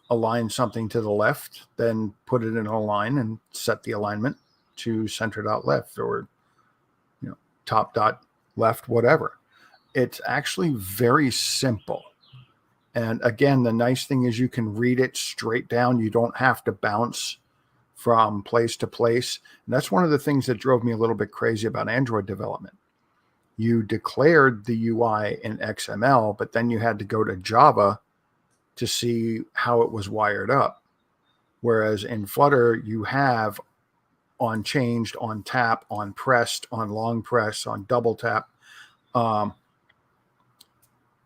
align something to the left, then put it in a line and set the alignment to center dot left, or top dot left, whatever. It's actually very simple. And again, the nice thing is you can read it straight down. You don't have to bounce from place to place. And that's one of the things that drove me a little bit crazy about Android development. You declared the UI in XML, but then you had to go to Java to see how it was wired up. Whereas in Flutter, you have on changed, on tap, on pressed, on long press, on double tap.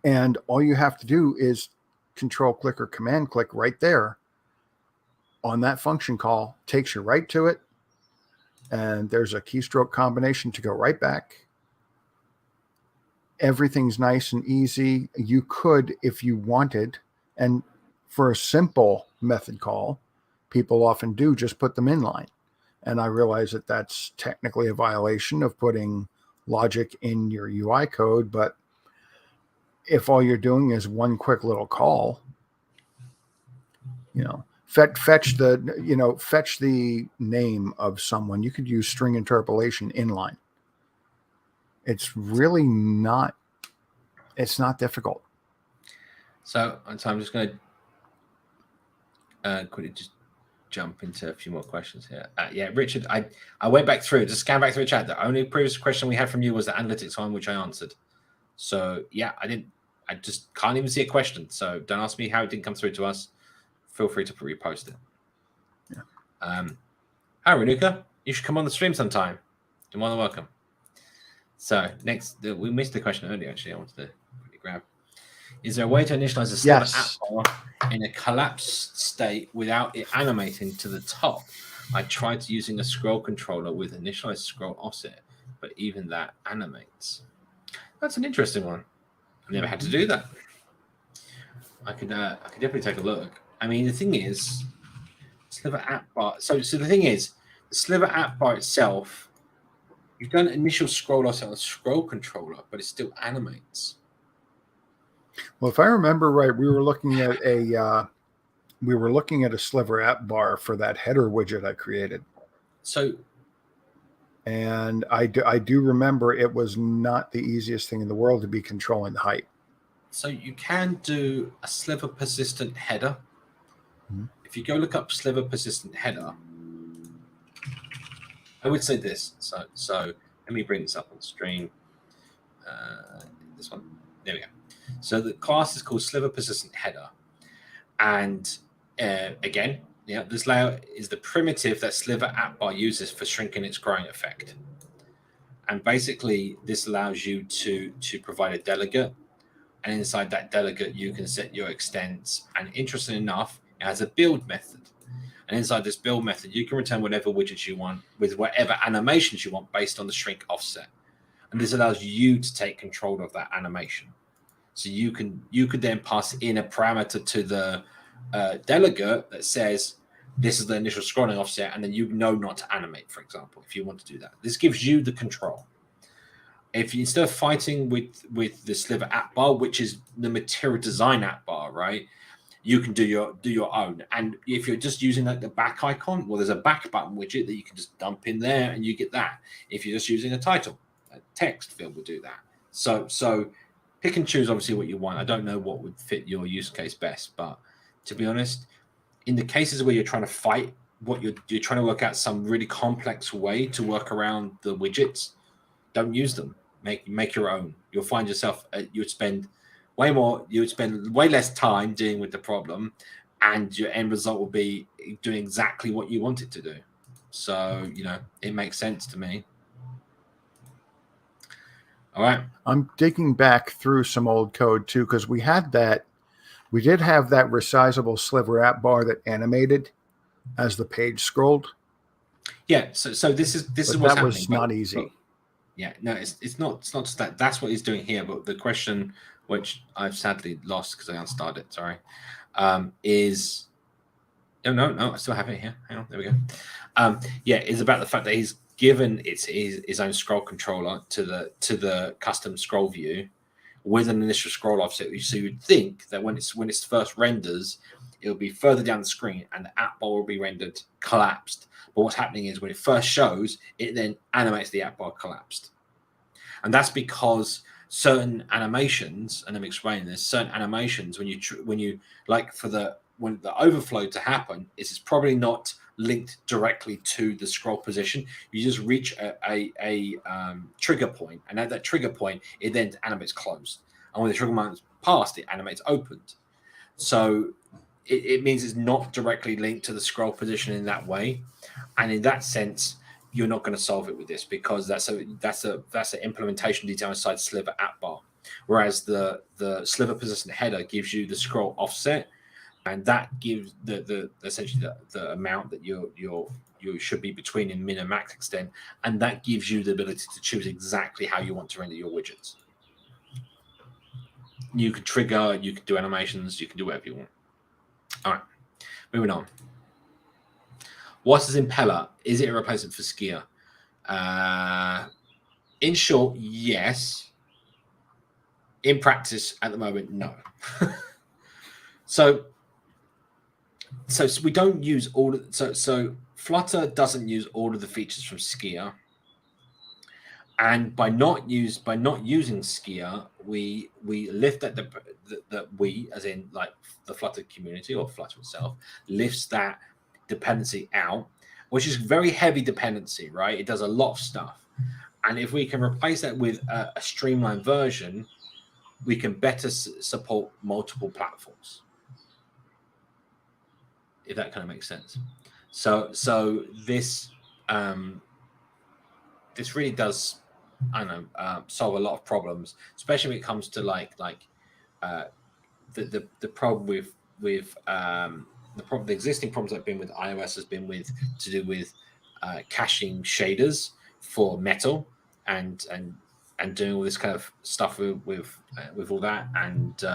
And all you have to do is control click or command click right there on that function call, takes you right to it. And there's a keystroke combination to go right back. Everything's nice and easy. You could, if you wanted, and for a simple method call, people often do just put them inline. And I realize that that's technically a violation of putting logic in your UI code, but if all you're doing is one quick little call, fetch the name of someone, you could use string interpolation inline. It's really not, it's not difficult. So I'm just going to quickly just jump into a few more questions here. Yeah, Richard, I went back through, just scan back through the chat. The only previous question we had from you was the analytics one, which I answered. So yeah, I just can't even see a question. So don't ask me how it didn't come through to us. Feel free to repost it. Yeah. Hi, Renuka. You should come on the stream sometime. You're more than welcome. So next, we missed the question earlier, actually. I wanted to quickly grab. Is there a way to initialize a Sliver app bar in a collapsed state without it animating to the top? I tried using a scroll controller with initialized scroll offset, but even that animates. That's an interesting one. I've never had to do that. I could definitely take a look. I mean, the thing is, Sliver app bar. So the thing is, the Sliver app bar itself, you've done initial scroll offset on a scroll controller, but it still animates. Well, if I remember right, we were looking at a Sliver app bar for that header widget I created. So, and I do remember it was not the easiest thing in the world to be controlling the height. So you can do a Sliver persistent header. Mm-hmm. If you go look up Sliver persistent header, I would say this. So let me bring this up on stream. This one. There we go. So the class is called Sliver persistent header. And again, this layout is the primitive that Sliver app bar uses for shrinking its growing effect. And basically, this allows you to provide a delegate. And inside that delegate, you can set your extents. And interesting enough, it has a build method. And inside this build method, you can return whatever widgets you want with whatever animations you want based on the shrink offset. And this allows you to take control of that animation. So you could then pass in a parameter to the delegate that says this is the initial scrolling offset, and then you know not to animate, for example, if you want to do that. This gives you the control. If you, instead of fighting with the Sliver app bar, which is the material design app bar, right, you can do your own. And if you're just using like the back icon, well, there's a back button widget that you can just dump in there, and you get that. If you're just using a title, a text field will do that. So pick and choose obviously what you want. I don't know what would fit your use case best, but to be honest, in the cases where you're trying to fight, what you're trying to work out some really complex way to work around the widgets, don't use them. Make your own. You'll find yourself you would spend way less time dealing with the problem, and your end result will be doing exactly what you want it to do. So it makes sense to me. All right. I'm digging back through some old code too, because we did have that resizable Sliver app bar that animated as the page scrolled. Yeah. So this is what's happening. That was not easy. Yeah. No, it's not just that. That's what he's doing here. But the question, which I've sadly lost because I unstarted it. Sorry, is no, I still have it here. Hang on, there we go. It's about the fact that he's given his own scroll controller to the custom scroll view with an initial scroll offset. So you'd think that when it's first renders, it'll be further down the screen and the app bar will be rendered collapsed. But what's happening is when it first shows, it then animates the app bar collapsed. And that's because certain animations, and I'm explaining this, certain animations when you like when the overflow to happen is it's probably not linked directly to the scroll position. You just reach a trigger point, and at that trigger point, it then animates closed. And when the trigger point's passed, it animates opened. So it means it's not directly linked to the scroll position in that way. And in that sense, you're not going to solve it with this because that's an implementation detail inside Sliver app bar. Whereas the Sliver position header gives you the scroll offset, and that gives the essentially the amount that you should be between in min and max extent, and that gives you the ability to choose exactly how you want to render your widgets. You can trigger, you can do animations, you can do whatever you want. All right, moving on. What is Impeller? Is it a replacement for Skier? In short, yes. In practice, at the moment, no. So we don't use all of, so Flutter doesn't use all of the features from Skier. And by not using Skier, we lift that we, as in like the Flutter community or Flutter itself, lifts that dependency out, which is very heavy dependency, right? It does a lot of stuff. And if we can replace that with a streamlined version, we can better support multiple platforms. If that kind of makes sense. So this this really does, I don't know, solve a lot of problems, especially when it comes to the problem with the existing problems that have been with iOS has been to do with caching shaders for metal and doing all this kind of stuff with all that, and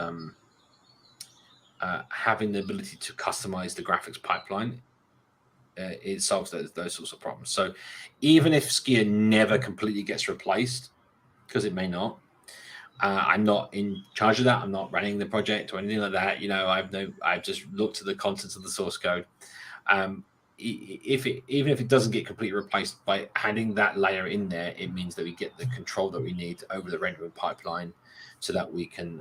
having the ability to customize the graphics pipeline. It solves those sorts of problems. So even if Skier never completely gets replaced, because it may not, I'm not in charge of that. I'm not running the project or anything like that. I've just looked at the contents of the source code. Even if it doesn't get completely replaced, by adding that layer in there, it means that we get the control that we need over the rendering pipeline, so that we can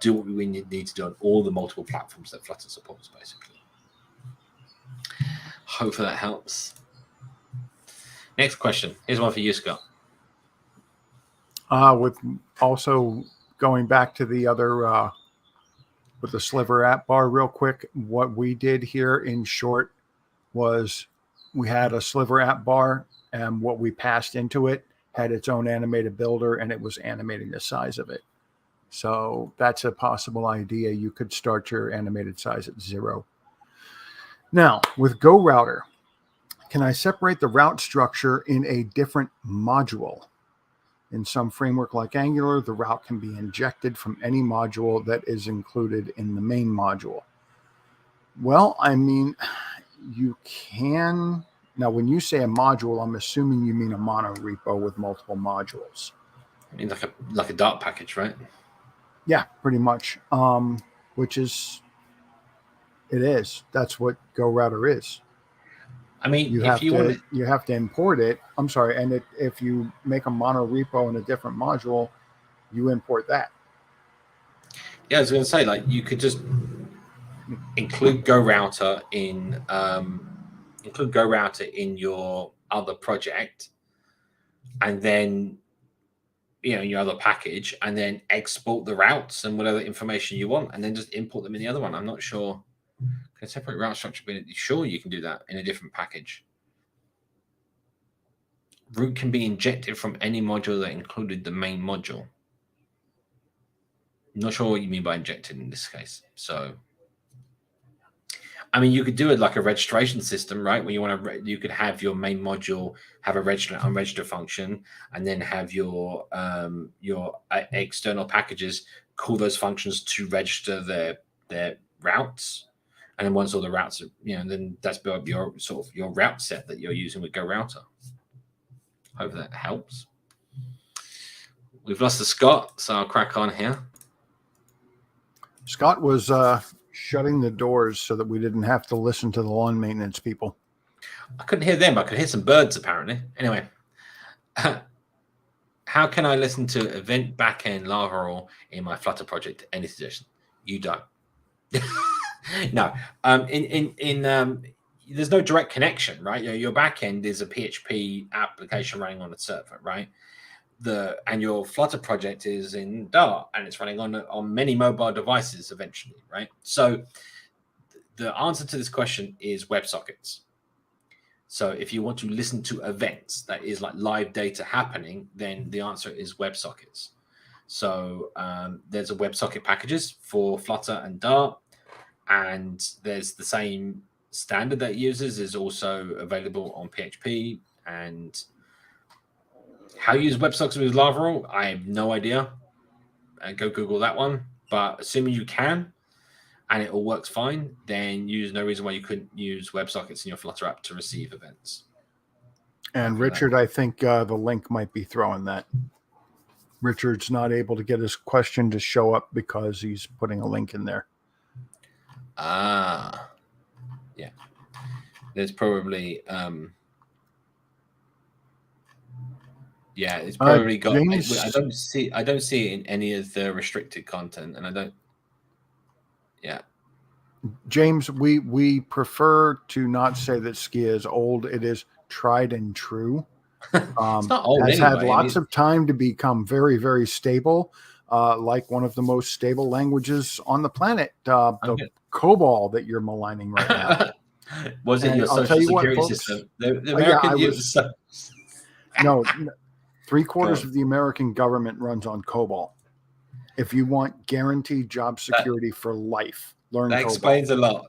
do what we need to do on all the multiple platforms that Flutter supports, basically. Hopefully that helps. Next question. Here's one for you, Scott. With also going back to the other with the Sliver app bar real quick, what we did here in short was we had a Sliver app bar, and what we passed into it had its own animated builder, and it was animating the size of it. So that's a possible idea. You could start your animated size at 0. Now, with GoRouter, can I separate the route structure in a different module? In some framework like Angular, the route can be injected from any module that is included in the main module. Well, I mean, you can. Now, when you say a module, I'm assuming you mean a mono repo with multiple modules. I mean, like a Dart package, right? Yeah, pretty much. Which is, it is. That's what GoRouter is. I mean, you have to import it. I'm sorry, and if you make a mono repo in a different module, you import that. Yeah, I was going to say, like, you could just include GoRouter in your other project, and then your other package, and then export the routes and whatever information you want, and then just import them in the other one. I'm not sure. Can separate route structure? Sure, you can do that in a different package. Route can be injected from any module that included the main module. Not sure what you mean by injected in this case. So, I mean, you could do it like a registration system, right? When you could have your main module have a register and unregister function, and then have your external packages call those functions to register their routes. And then once all the routes are, then that's built up your your route set that you're using with GoRouter. Hope that helps. We've lost the Scott, so I'll crack on here. Scott was shutting the doors so that we didn't have to listen to the lawn maintenance people. I couldn't hear them, but I could hear some birds apparently. Anyway, how can I listen to event backend Laravel in my Flutter project? Any suggestion? You don't. No. There's no direct connection, right? Your backend is a PHP application running on a server, right? And your Flutter project is in Dart and it's running on many mobile devices eventually, right? So the answer to this question is WebSockets. So if you want to listen to events that is like live data happening, then the answer is WebSockets. So there's a WebSocket packages for Flutter and Dart, and there's the same standard that it uses is also available on PHP. And how you use WebSockets with Laravel, I have no idea. Go Google that one. But assuming you can, and it all works fine, then there's no reason why you couldn't use WebSockets in your Flutter app to receive events. And Richard, I think the link might be throwing that. Richard's not able to get his question to show up because he's putting a link in there. Yeah. There's probably it's probably got. James, I don't see it in any of the restricted content, and I don't. Yeah. James, we prefer to not say that Skia is old. It is tried and true. It's not old has anyway. had lots of time to become very, very stable, like one of the most stable languages on the planet. The COBOL that you're maligning right now. Was it your social security system? The American use. No, 3/4 of the American government runs on COBOL. If you want guaranteed job security for life, learn that COBOL. Explains a lot.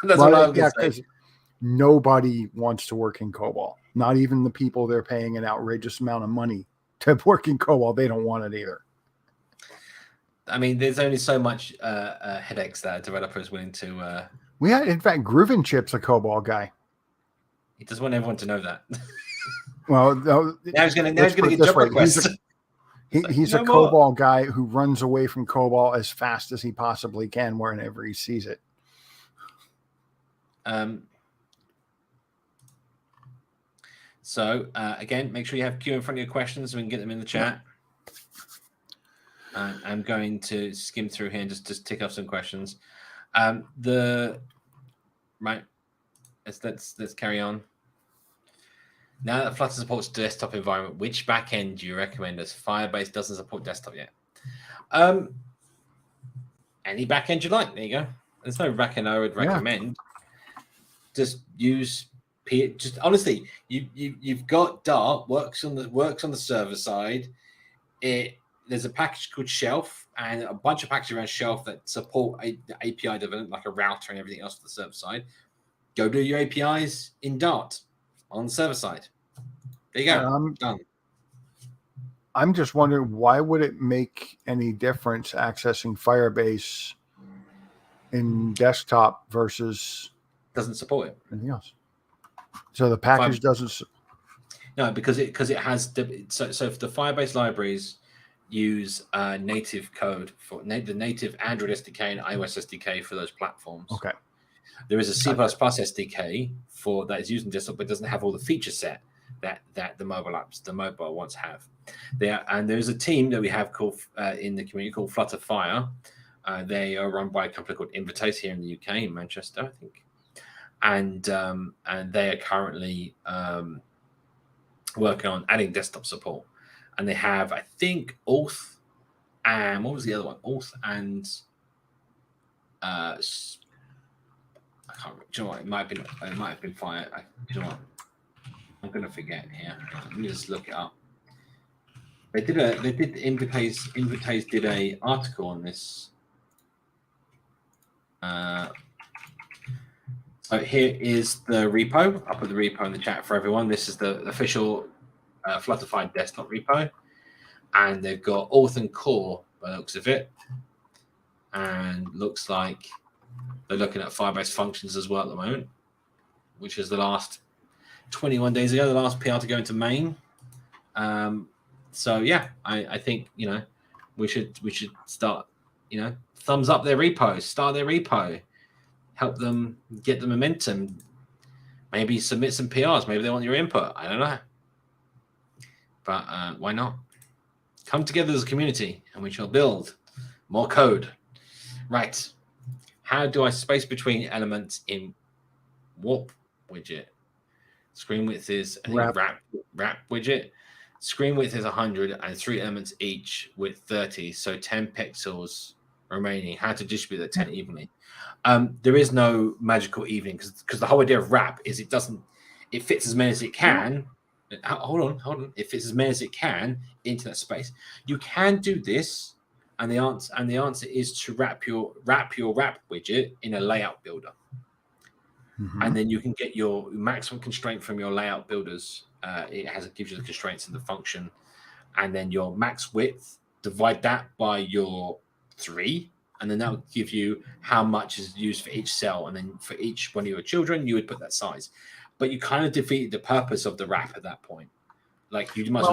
That's what I was going to say. Nobody wants to work in COBOL. Not even the people they're paying an outrageous amount of money to work in COBOL. They don't want it either. I mean, there's only so much headaches that a developer is willing to. In fact, Groovenchip's a COBOL guy. He doesn't want everyone to know that. Well, now he's going to get job requests. He's a COBOL guy who runs away from COBOL as fast as he possibly can whenever he sees it. So again, make sure you have Q in front of your questions so we can get them in the chat. I'm going to skim through here and just tick off some questions. Let's carry on. Now that Flutter supports desktop environment, which backend do you recommend, as Firebase doesn't support desktop yet? Any backend you like. There you go. There's no backend I would recommend. Just use honestly, you've got Dart works on the server side. There's a package called Shelf and a bunch of packages around Shelf that support API development, like a router and everything else for the server side. Go do your APIs in Dart on the server side. There you go. Done. I'm just wondering, why would it make any difference accessing Firebase in desktop versus doesn't support it? Anything else? So the package doesn't. No, because it has so if the Firebase libraries use native code for the native Android SDK and iOS SDK for those platforms. Okay. There is a C++ SDK for that is used in desktop, but doesn't have all the feature set that the mobile ones have. And there's a team that we have called in the community called Flutter Fire. They are run by a company called Invitace here in the UK, in Manchester, I think. And they are currently working on adding desktop support. And they have, I think, Auth and what was the other one? Auth and I can't remember. Do you know what? It might have been Fire. Do you know what? I'm gonna forget here. Let me just look it up. Invitace did a article on this. So here is the repo. I'll put the repo in the chat for everyone. This is the official Flutterfied desktop repo, and they've got Auth and Core by the looks of it, and looks like they're looking at Firebase functions as well at the moment, which is the last 21 days ago, the last PR to go into main. So yeah, I think we should start thumbs up their repo, start their repo, help them get the momentum. Maybe submit some PRs. Maybe they want your input. I don't know. But why not? Come together as a community, and we shall build more code. Right. How do I space between elements in warp widget? Screen width is wrap widget. Screen width is 100 and 3 elements each with 30, so 10 pixels remaining. How to distribute that 10 evenly? There is no magical evening because the whole idea of wrap is it fits as many as it can. Hold on. It fits as many as it can into that space. You can do this. And the answer is to wrap your wrap widget in a layout builder, and then you can get your maximum constraint from your layout builders. It gives you the constraints in the function, and then your max width. Divide that by your 3, and then that will give you how much is used for each cell, and then for each one of your children, you would put that size. But you kind of defeat the purpose of the wrap at that point. Like you might as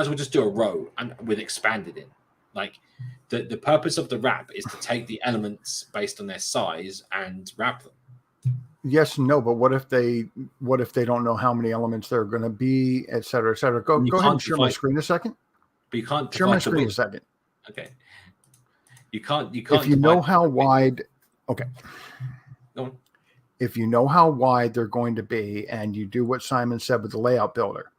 well just do a row and with expanded in. Like the purpose of the wrap is to take the elements based on their size and wrap them. Yes and no, but what if they don't know how many elements there are going to be, et cetera, et cetera? Go ahead and share my screen a second. But you can't share my screen a second. Okay. You can't. If you know how wide, okay. Go on. If you know how wide they're going to be, and you do what Simon said with the layout builder,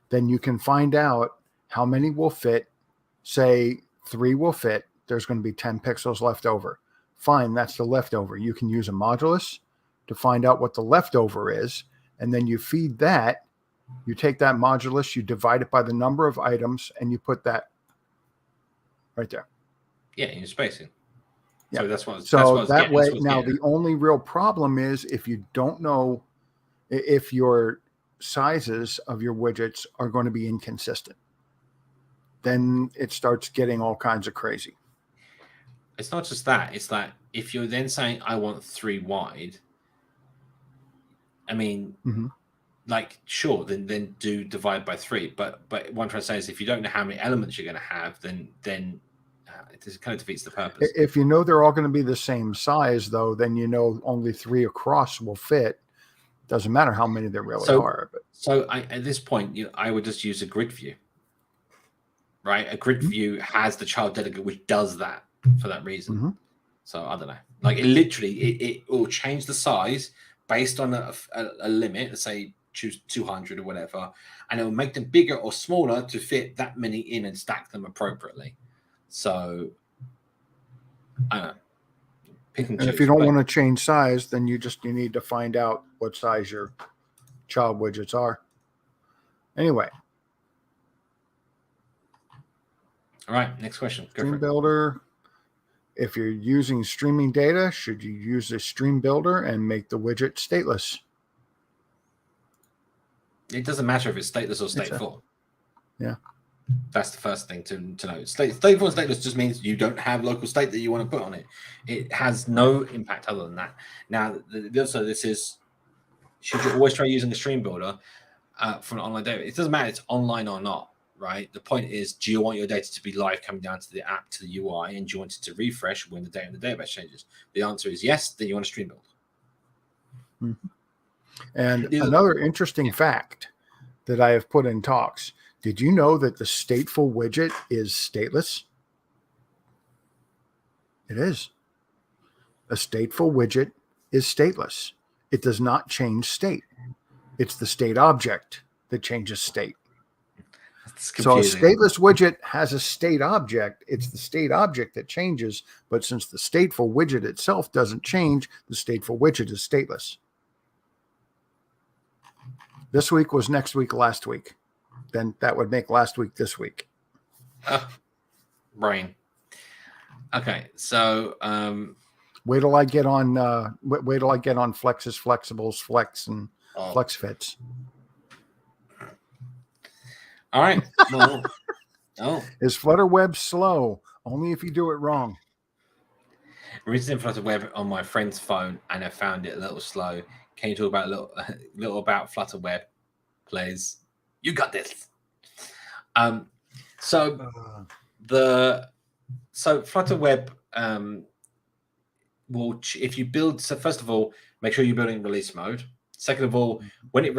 then you can find out how many will fit. Say 3 will fit. There's going to be 10 pixels left over. Fine, that's the leftover. You can use a modulus to find out what the leftover is, and then you feed that. You take that modulus, you divide it by the number of items, and you put that right there. Yeah, in spacing. Yeah. So that's what. That way, now the only real problem is if you don't know if your sizes of your widgets are going to be inconsistent. Then it starts getting all kinds of crazy. It's not just that. It's that if you're then saying, I want 3 wide, I mean, like, sure, then do divide by 3. But what I'm trying to say is if you don't know how many elements you're going to have, then it kind of defeats the purpose. If you know they're all going to be the same size, though, then you know only 3 across will fit. Doesn't matter how many there really are. But. So at this point, I would just use a grid view. Right, a grid view has the child delegate, which does that for that reason. So I don't know. Like it will change the size based on a limit. Let's say choose 200 or whatever, and it will make them bigger or smaller to fit that many in and stack them appropriately. So I don't know. And if you don't want to change size, then you need to find out what size your child widgets are. Anyway. All right, next question. Stream builder. If you're using streaming data, should you use a stream builder and make the widget stateless? It doesn't matter if it's stateless or stateful. Yeah. That's the first thing to know. Stateful and stateless just means you don't have local state that you want to put on it. It has no impact other than that. Now, also this is, should you always try using a stream builder for an online data? It doesn't matter if it's online or not. Right. The point is, do you want your data to be live coming down to the app, to the UI, and do you want it to refresh when the data in the database changes? The answer is yes. Then you want a stream build. And another interesting fact that I have put in talks. Did you know that the stateful widget is stateless? It is. A stateful widget is stateless. It does not change state. It's the state object that changes state. So a stateless widget has a state object. It's the state object that changes, but since the stateful widget itself doesn't change, the stateful widget is stateless. This week was next week, last week. Then that would make last week this week. Brain. Okay, so wait till I get on flexes, flexibles, flex, and flex fits. All right. Well, Is Flutter Web slow? Only if you do it wrong. Recently, Flutter Web on my friend's phone, and I found it a little slow. Can you talk about a little about Flutter Web, please? You got this. So Flutter Web will, if you build. So first of all, make sure you're building release mode. Second of all, when it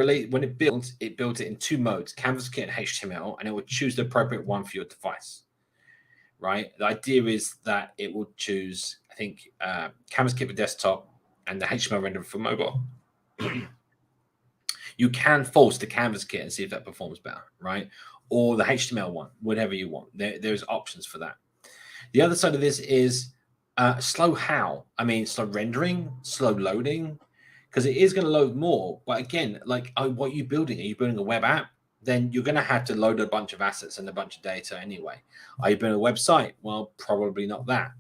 builds it in two modes, Canvas Kit and HTML, and it will choose the appropriate one for your device. Right? The idea is that it will choose, I think, Canvas Kit for desktop and the HTML render for mobile. You can force the Canvas Kit and see if that performs better, right? Or the HTML one, whatever you want. There's options for that. The other side of this is slow slow rendering, slow loading, because it is going to load more. But again, like, what are you building? Are you building a web app? Then you're going to have to load a bunch of assets and a bunch of data anyway. Are you building a website? Well, probably not that.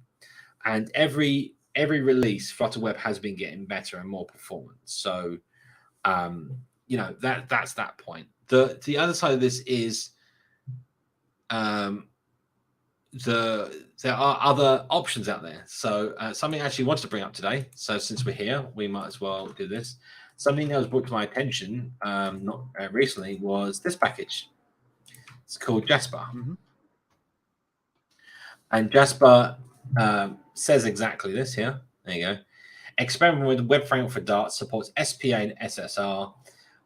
And every release, Flutter Web has been getting better and more performance. So, that's that point. The other side of this is there are other options out there. So something I actually wanted to bring up today. So since we're here, we might as well do this. Something that was brought to my attention not recently was this package. It's called Jasper. And Jasper says exactly this here. There you go. Experiment with the web framework for Dart, supports SPA and SSR.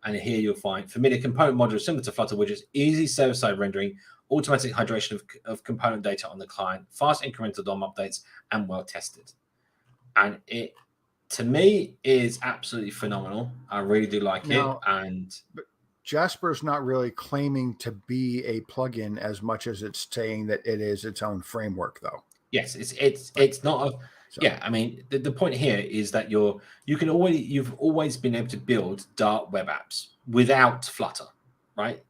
And here you'll find familiar component modules similar to Flutter widgets, easy server-side rendering, automatic hydration of component data on the client, fast incremental DOM updates, and well-tested. And it, to me, is absolutely phenomenal. I really do like it. And Jasper's not really claiming to be a plugin as much as it's saying that it is its own framework, though. Yes, it's not a. So, yeah, I mean, the point here is that you've always been able to build Dart web apps without Flutter, right?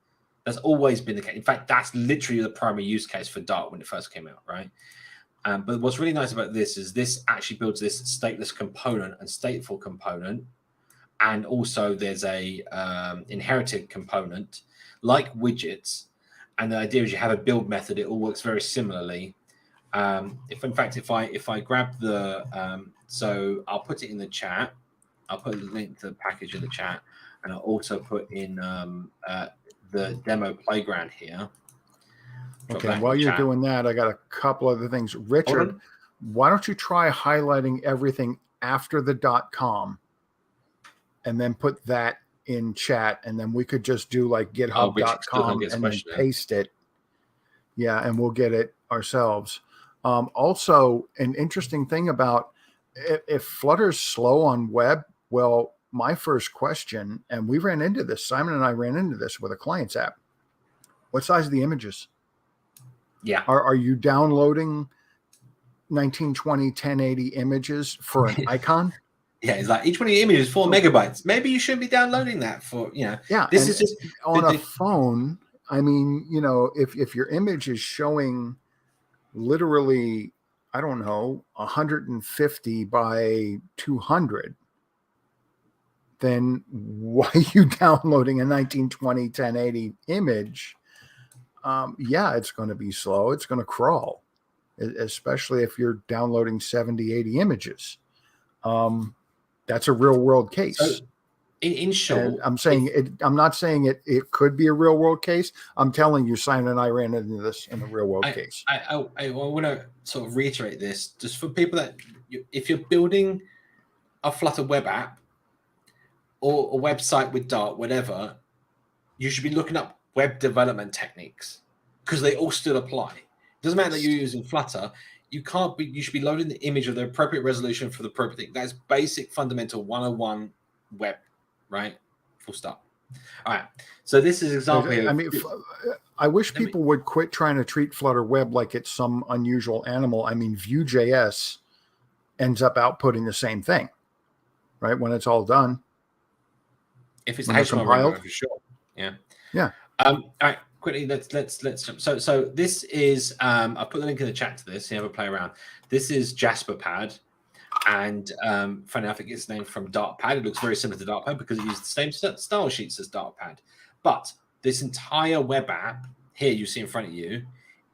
That's always been the case. In fact, that's literally the primary use case for Dart when it first came out, right? But what's really nice about this is this actually builds this stateless component and stateful component, and also there's a inherited component like widgets. And the idea is you have a build method; it all works very similarly. If I grab the so I'll put it in the chat. I'll put the link to the package in the chat, and I'll also put in the demo playground here. Okay, while you're doing that, I got a couple other things. Richard, why don't you try highlighting everything after the .com and then put that in chat, and then we could just do like github.com and then paste it. Yeah, and we'll get it ourselves. Also, an interesting thing about if Flutter's slow on web, well, my first question, and we ran into this, Simon and I ran into this with a client's app. What size are the images? Yeah. Are you downloading 1920 1080 images for an icon? Yeah, it's like each one of the images is 4 megabytes. Maybe you shouldn't be downloading that for, Yeah, this is just on a phone. I mean, if your image is showing literally, I don't know, 150 by 200, then why are you downloading a 1920 1080 image? Yeah, it's going to be slow. It's going to crawl, especially if you're downloading 70, 80 images. That's a real world case. So, in short, and I'm not saying it could be a real world case. I'm telling you, Simon and I ran into this in a real world case. I want to sort of reiterate this just for people that if you're building a Flutter web app or a website with Dart, whatever, you should be looking up web development techniques because they all still apply. It doesn't matter that you're using Flutter. You should be loading the image of the appropriate resolution for the appropriate thing. That's basic fundamental 101 web, right? Full stop. All right. So this is example. I mean, I wish people would quit trying to treat Flutter Web like it's some unusual animal. I mean, Vue.js ends up outputting the same thing, right? When it's all done. If it's HTML compiled, for sure. Yeah. Yeah. All right. Quickly, let's jump. So this is I'll put the link in the chat to this. You have a play around. This is Jasper Pad, and funny enough, it gets named from Dart Pad. It looks very similar to Dart Pad because it uses the same style sheets as Dart Pad. But this entire web app here you see in front of you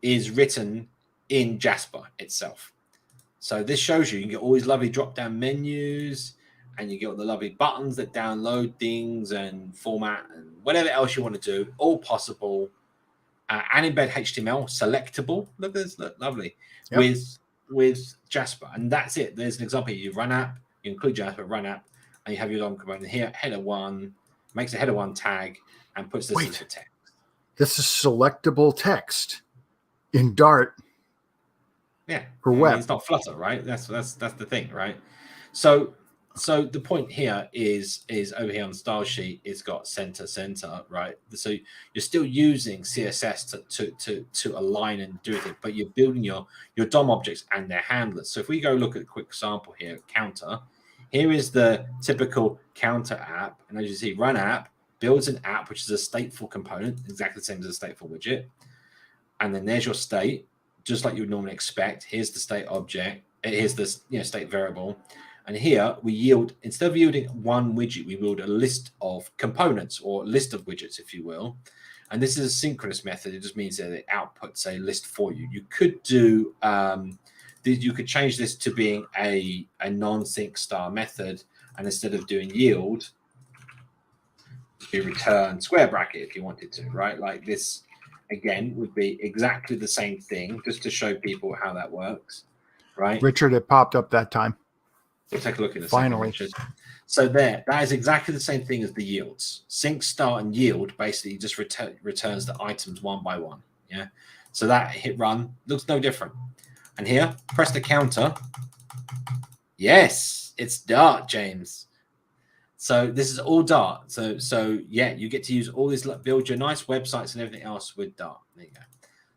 is written in Jasper itself. So this shows you can get all these lovely drop-down menus, and you get all the lovely buttons that download things and format and whatever else you want to do, all possible. And embed HTML, selectable. Look at this, look lovely. Yep. With Jasper, and that's it. There's an example here. You run app, you include Jasper, run app, and you have your DOM component here, header 1, makes a header 1 tag, and puts this as the text. This is selectable text in Dart. Yeah, for web. It's not Flutter, right? That's the thing, right? So the point here is over here on the style sheet, it's got center, right? So you're still using CSS to align and do it, but you're building your DOM objects and their handlers. So if we go look at a quick sample here, counter, here is the typical counter app, and as you see, run app builds an app which is a stateful component, exactly the same as a stateful widget, and then there's your state, just like you would normally expect. Here's the state object. Here's this state variable. And here we yield, instead of yielding one widget, we yield a list of components or list of widgets, if you will. And this is a synchronous method. It just means that it outputs a list for you. You could do, you could change this to being a non-sync star method. And instead of doing yield, you return square bracket if you wanted to, right? Like this, again, would be exactly the same thing, just to show people how that works, right? Richard, it popped up that time. We'll take a look at this. Finally. So that is exactly the same thing as the yields. Sync, start, and yield basically just returns the items one by one. Yeah. So that hit run looks no different. And here, press the counter. Yes, it's Dart, James. So this is all Dart. So yeah, you get to use all this, build your nice websites and everything else with Dart. There you go.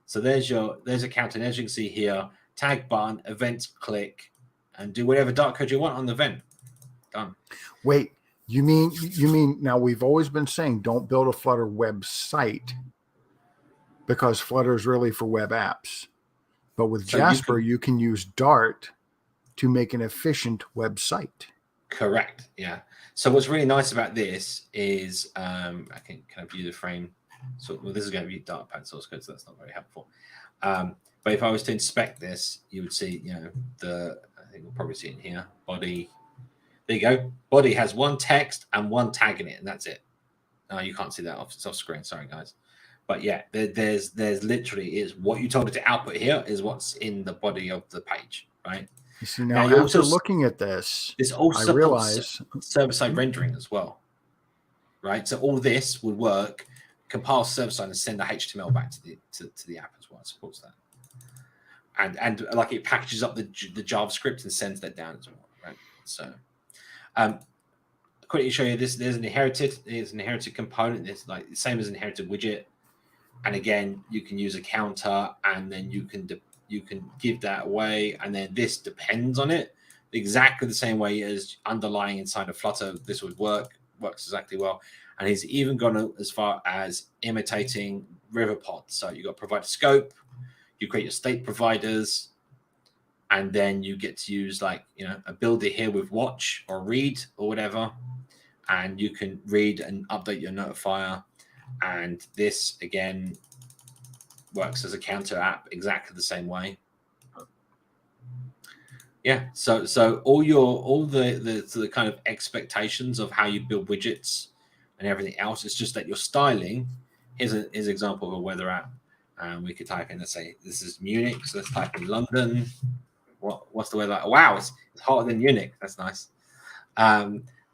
So there's a counter. And as you can see here, tag button, events, click, and do whatever Dart code you want on the event. Done. Wait, you mean now we've always been saying don't build a Flutter website because Flutter is really for web apps. But with Jasper, you can use Dart to make an efficient website. Correct. Yeah. So what's really nice about this is I can kind of view the frame. So this is going to be Dart pad source code, so that's not very helpful. But if I was to inspect this, you would see, I think we'll probably see it in here. Body. There you go. Body has one text and one tag in it, and that's it. No, you can't see that off screen. Sorry, guys. But yeah, there's literally is what you told it to output here is what's in the body of the page, right? You see, now after also looking at this, also I realize server-side rendering as well, right? So all this would work, compile server-side and send the HTML back to the app as well. It supports that, and like it packages up the JavaScript and sends that down as well, right? So, quickly show you this. There's an inherited component. It's like the same as inherited widget, and again, you can use a counter, and then you can give that away, and then this depends on it exactly the same way as underlying inside of Flutter. This would works exactly well. And he's even gone as far as imitating river pods. So you've got provider scope, you create your state providers, and then you get to use a builder here with watch or read or whatever, and you can read and update your notifier. And this again works as a counter app exactly the same way. Yeah, so all the kind of expectations of how you build widgets and everything else, it's just that your styling. Here's an example of a weather app. We could type in, let's say this is Munich, so let's type in London. What's the weather like? Wow, it's hotter than Munich. That's nice.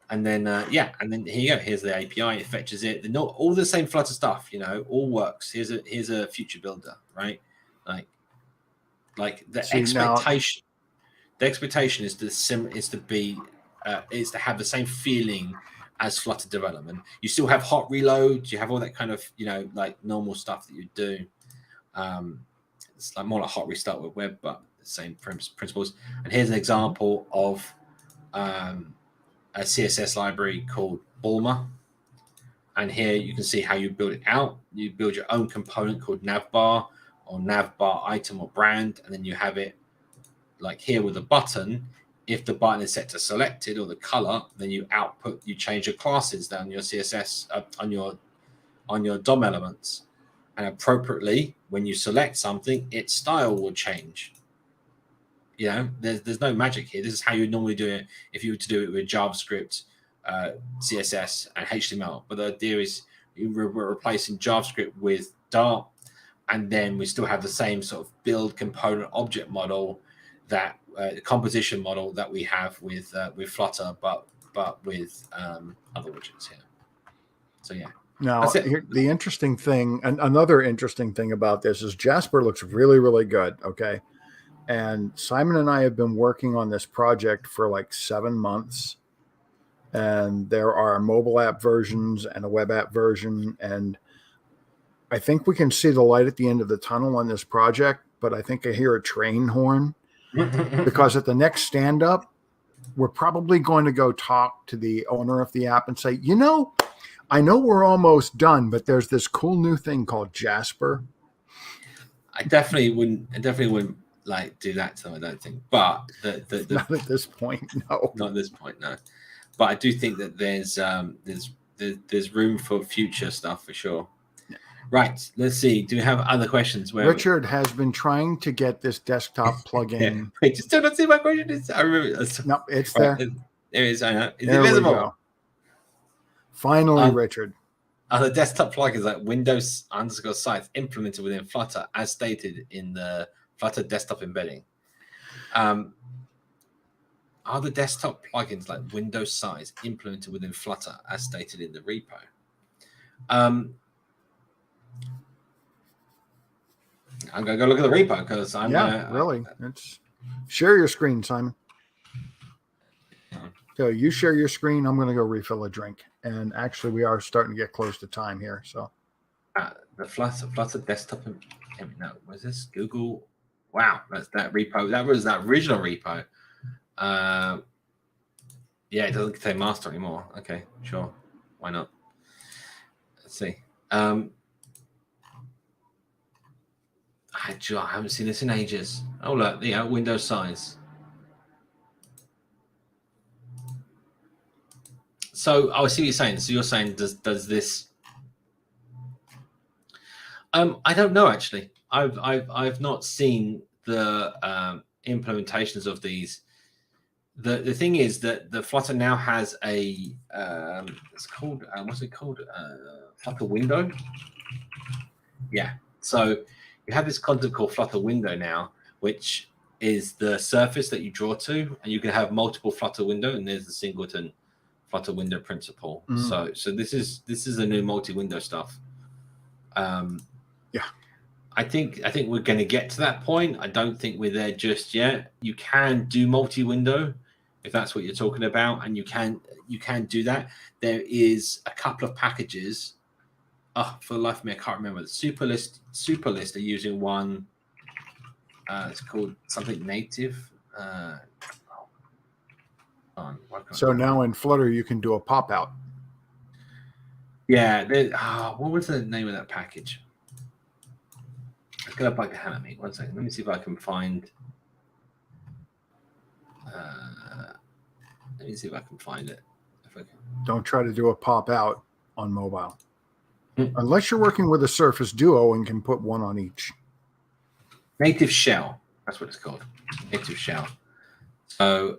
And then and then here you go. Here's the API. It fetches it. Not all the same Flutter stuff, all works. Here's a future builder, right? Like the expectation. The expectation is to have the same feeling as Flutter development. You still have hot reloads. You have all that kind of like normal stuff that you do. It's like more like hot restart with web, but the same principles. And here's an example of a CSS library called Bulma. And here you can see how you build it out. You build your own component called navbar or navbar item or brand, and then you have it like here with a button. If the button is set to selected or the color, then you change your classes down your CSS on your DOM elements, and appropriately when you select something, its style will change. There's no magic here. This is how you normally do it if you were to do it with JavaScript, CSS, and HTML. But the idea is we're replacing JavaScript with Dart, and then we still have the same sort of build component object model, that composition model that we have with Flutter, but but with other widgets here. So yeah. Now, the interesting thing, and another interesting thing about this is Jasper looks really, really good. Okay. And Simon and I have been working on this project for like 7 months. And there are mobile app versions and a web app version. And I think we can see the light at the end of the tunnel on this project, but I think I hear a train horn because at the next stand up, we're probably going to go talk to the owner of the app and say, I know we're almost done, but there's this cool new thing called Jasper. I definitely wouldn't like do that to them, I don't think. But not at this point, no. Not at this point, no. But I do think that there's room for future stuff for sure. Yeah. Right. Let's see. Do we have other questions? Richard has been trying to get this desktop plugin. Yeah. Wait, just don't see my question. I remember. No, it's there. There it is. I know. It's there invisible. We go. Finally, Richard. Are the desktop plugins like Windows_sites implemented within Flutter as stated in the Flutter desktop embedding? Are the desktop plugins like Windows size implemented within Flutter as stated in the repo? I'm going to go look at the repo because I'm really. Share your screen, Simon. So you share your screen. I'm going to go refill a drink. And actually, we are starting to get close to time here. So the Flutter desktop. No, was this Google? Wow, that's that repo. That was that original repo. Yeah, it doesn't contain master anymore. Okay, sure. Why not? Let's see. I haven't seen this in ages. Oh, look, the Windows size. So I see what you're saying. So you're saying does this? I don't know actually. I've not seen the implementations of these. The thing is that the Flutter now has a it's called what's it called? Flutter window. Yeah. So you have this concept called Flutter window now, which is the surface that you draw to, and you can have multiple Flutter window, and there's the singleton Flutter window principle. So this is a new multi-window stuff. Yeah. I think we're going to get to that point. I don't think we're there just yet. You can do multi-window if that's what you're talking about, and you can do that. There is a couple of packages. For the life of me, I can't remember. The Superlist are using one. It's called something native. So now in Flutter, you can do a pop out. Yeah. What was the name of that package? Let's go back to Animate. 1 second. Let me see if I can find. Let me see if I can find it. If I can. Don't try to do a pop out on mobile. Unless you're working with a Surface Duo and can put one on each. Native Shell. That's what it's called. Native Shell. So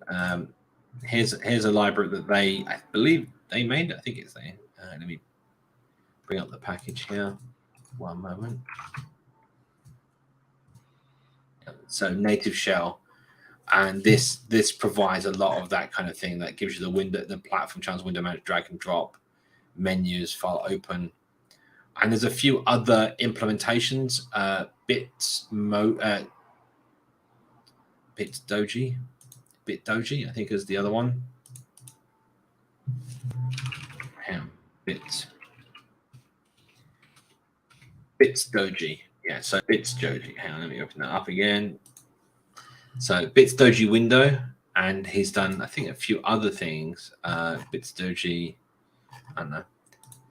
here's a library that I believe they made. I think it's there. Let me bring up the package here. 1 moment. So Native Shell. And this provides a lot of that kind of thing that gives you the platform channels, window manager, drag and drop, menus, file open. And there's a few other implementations. Bitdoji, I think is the other one. Bitdoji. Yeah, so Bitdoji. Hang on, let me open that up again. So Bitdoji window, and he's done, I think, a few other things. Bitdoji, I don't know.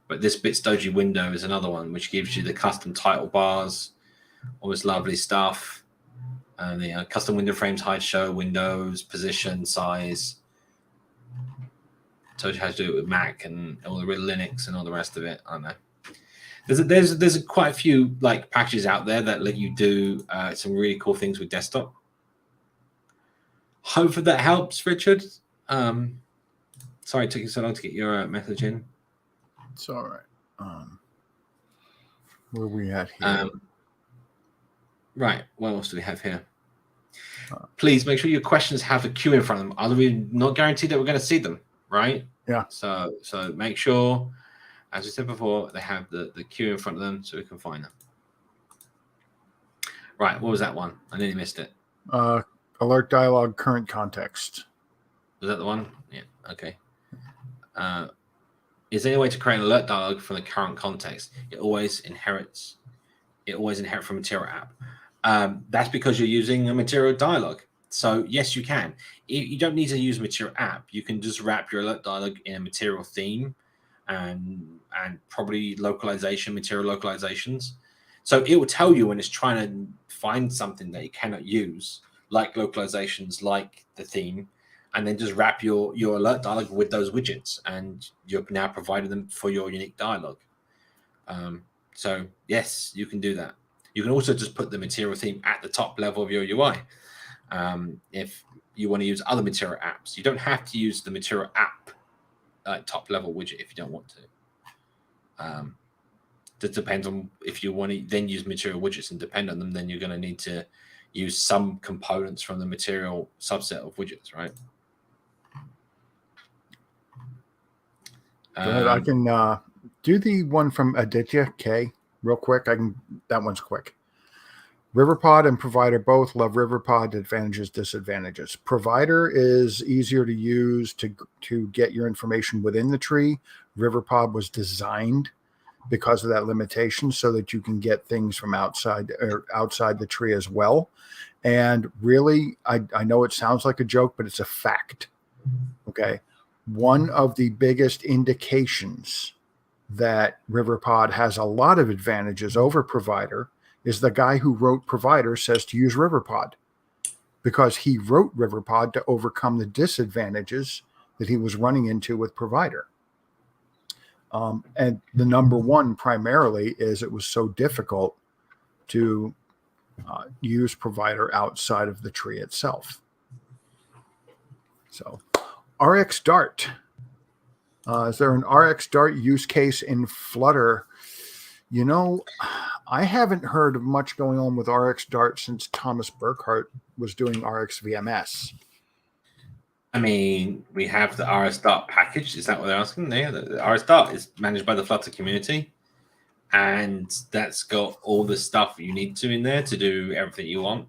But this Bitdoji window is another one which gives you the custom title bars, all this lovely stuff. The custom window frames, hide, show, windows, position, size. Tells you how to do it with Mac and all the real Linux and all the rest of it. I don't know. There's quite a few like packages out there that let you do some really cool things with desktop. Hopefully that helps, Richard. Sorry it took you so long to get your message in. It's all right. Where are we at here? Right. What else do we have here? Please make sure your questions have a queue in front of them. Otherwise, we're not guaranteed that we're going to see them. right? Yeah. So make sure, as we said before, they have the queue in front of them so we can find them. Right, what was that one? I nearly missed it. Alert dialog current context. Was that the one? Yeah, okay. Is there any way to create an alert dialog from the current context? It always inherits from Material app. That's because you're using a Material dialog. So yes, you can. You don't need to use Material app. You can just wrap your alert dialog in a Material theme and probably Material localizations. So it will tell you when it's trying to find something that you cannot use, like localizations, like the theme, and then just wrap your alert dialog with those widgets, and you're now providing them for your unique dialog. So yes, you can do that. You can also just put the Material theme at the top level of your UI. If you want to use other Material apps, you don't have to use the Material app top level widget if you don't want to. That depends on if you want to then use Material widgets and depend on them, then you're going to need to use some components from the Material subset of widgets, right? Go ahead. I can do the one from Aditya K real quick. That one's quick. Riverpod and Provider both love Riverpod. Advantages, disadvantages. Provider is easier to use to get your information within the tree. Riverpod was designed because of that limitation so that you can get things from outside the tree as well. And really, I know it sounds like a joke, but it's a fact. Okay. One of the biggest indications that Riverpod has a lot of advantages over Provider is the guy who wrote Provider says to use Riverpod because he wrote Riverpod to overcome the disadvantages that he was running into with Provider. And the number one primarily is it was so difficult to use Provider outside of the tree itself. So RX Dart. Is there an RX Dart use case in Flutter? You know, I haven't heard of much going on with RX Dart since Thomas Burkhart was doing RX VMS. I mean, we have the RX Dart package. Is that what they're asking? Yeah, the RX Dart is managed by the Flutter community, and that's got all the stuff you need to in there to do everything you want.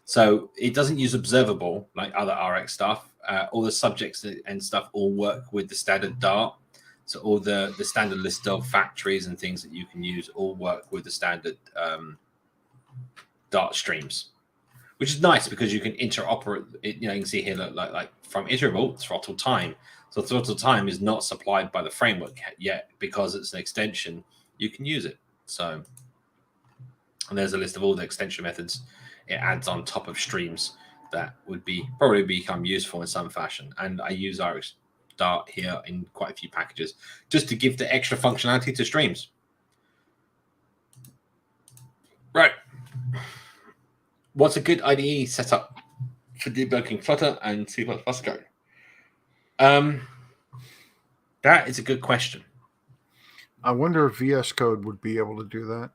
So it doesn't use observable like other RX stuff. All the subjects and stuff all work with the standard Dart. So all the standard list of factories and things that you can use all work with the standard Dart streams, which is nice because you can interoperate. You can see here like from iterable throttle time. So throttle time is not supplied by the framework yet because it's an extension. You can use it. So, and there's a list of all the extension methods it adds on top of streams that would probably become useful in some fashion. And I use RX Dart here in quite a few packages just to give the extra functionality to streams. Right. What's a good IDE setup for debugging Flutter and C++ code? That is a good question. I wonder if VS Code would be able to do that.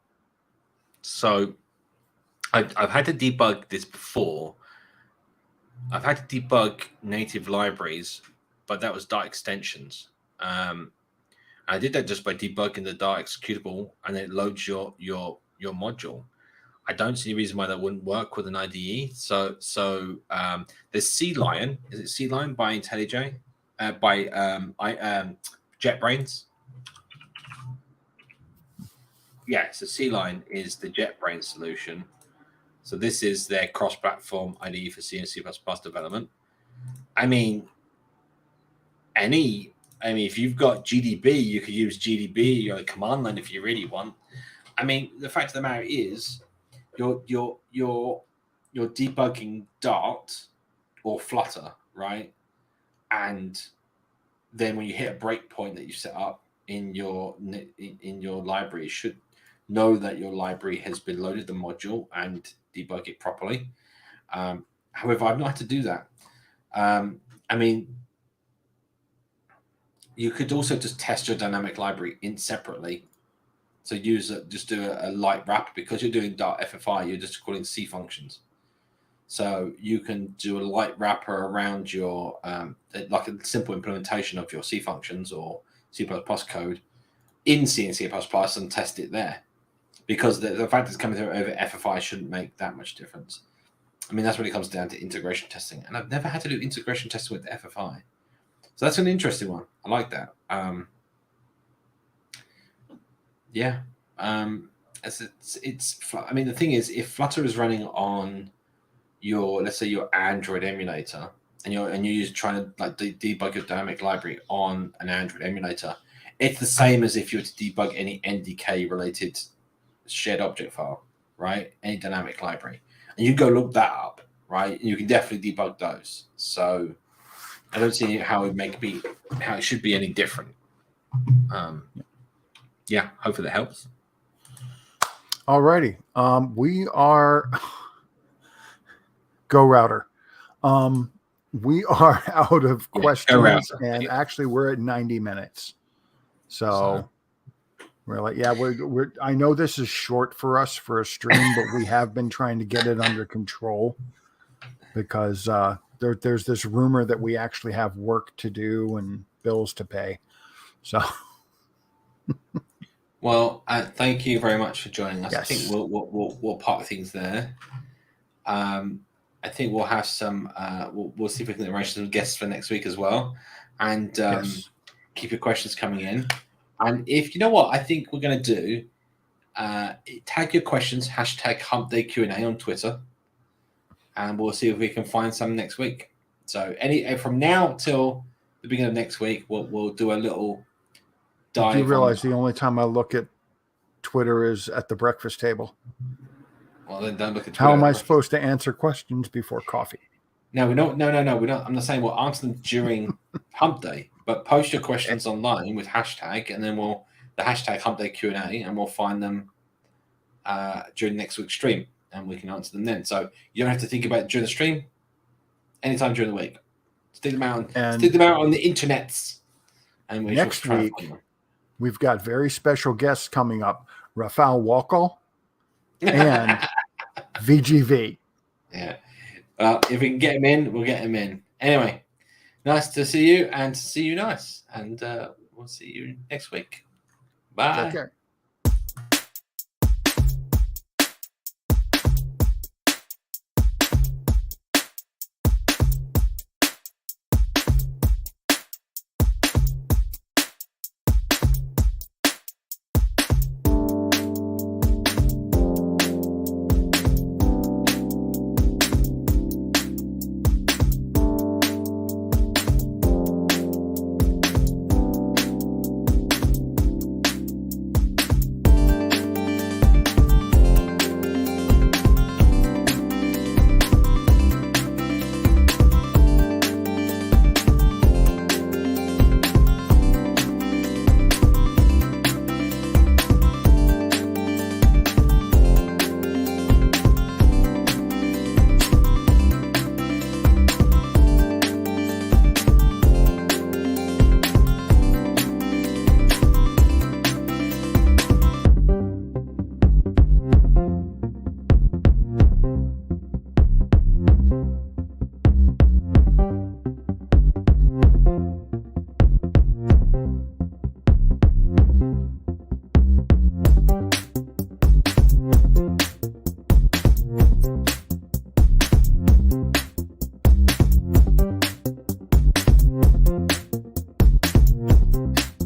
So I've had to debug this before. I've had to debug native libraries, but that was Dart extensions. I did that just by debugging the Dart executable, and it loads your module. I don't see a reason why that wouldn't work with an IDE. So there's CLion. Is it CLion by IntelliJ? By JetBrains? Yeah, so CLion is the JetBrains solution. So this is their cross-platform IDE for C and C++ development. I mean, if you've got GDB, you could use GDB or command line if you really want. I mean, the fact of the matter is, you're debugging Dart or Flutter, right? And then when you hit a breakpoint that you set up in your library, you should know that your library has been loaded the module and debug it properly. However, I've not had to do that. I mean, you could also just test your dynamic library separately. So just do a light wrap because you're doing Dart FFI. You're just calling C functions. So you can do a light wrapper around your, like a simple implementation of your C functions or C++ code in C and C++ and test it there. Because the fact it's coming through over FFI shouldn't make that much difference. I mean, that's when it comes down to integration testing. And I've never had to do integration testing with FFI. So that's an interesting one. I like that. Yeah. It's. I mean, the thing is, if Flutter is running on your, let's say, your Android emulator, and you're trying to like debug your dynamic library on an Android emulator, it's the same as if you were to debug any NDK related shared object file, right? Any dynamic library, and you go look that up, right? You can definitely debug those. So I don't see how it should be any different. Yeah, hopefully that helps. Alrighty. We are Go Router. We are out of questions, and actually we're at 90 minutes. So we're like, yeah, we're I know this is short for us for a stream, but we have been trying to get it under control because there's this rumor that we actually have work to do and bills to pay. So well, thank you very much for joining us. Yes. I think we'll part things there. I think we'll have some. We'll see if we can arrange some guests for next week as well, and keep your questions coming in. And if you know what I think we're going to do, tag your questions, hashtag Humpday Q&A on Twitter, and we'll see if we can find some next week. So from now till the beginning of next week, we'll do a little dive. Do you realize the only time I look at Twitter is at the breakfast table? Well, then don't look at Twitter. How am I supposed to answer questions before coffee? No, we're not. No, we're not. I'm not saying we'll answer them during Hump Day, but post your questions online with hashtag, and then the hashtag Humpday Q&A, and we'll find them during next week's stream, and we can answer them then. So you don't have to think about it during the stream. Anytime during the week, stick them out on the internets. And next week we've got very special guests coming up: Rafael Walkall and VGV. Yeah. Well, if we can get him in, we'll get him in. Anyway, nice to see you and to see you nice. And we'll see you next week. Bye. Take care.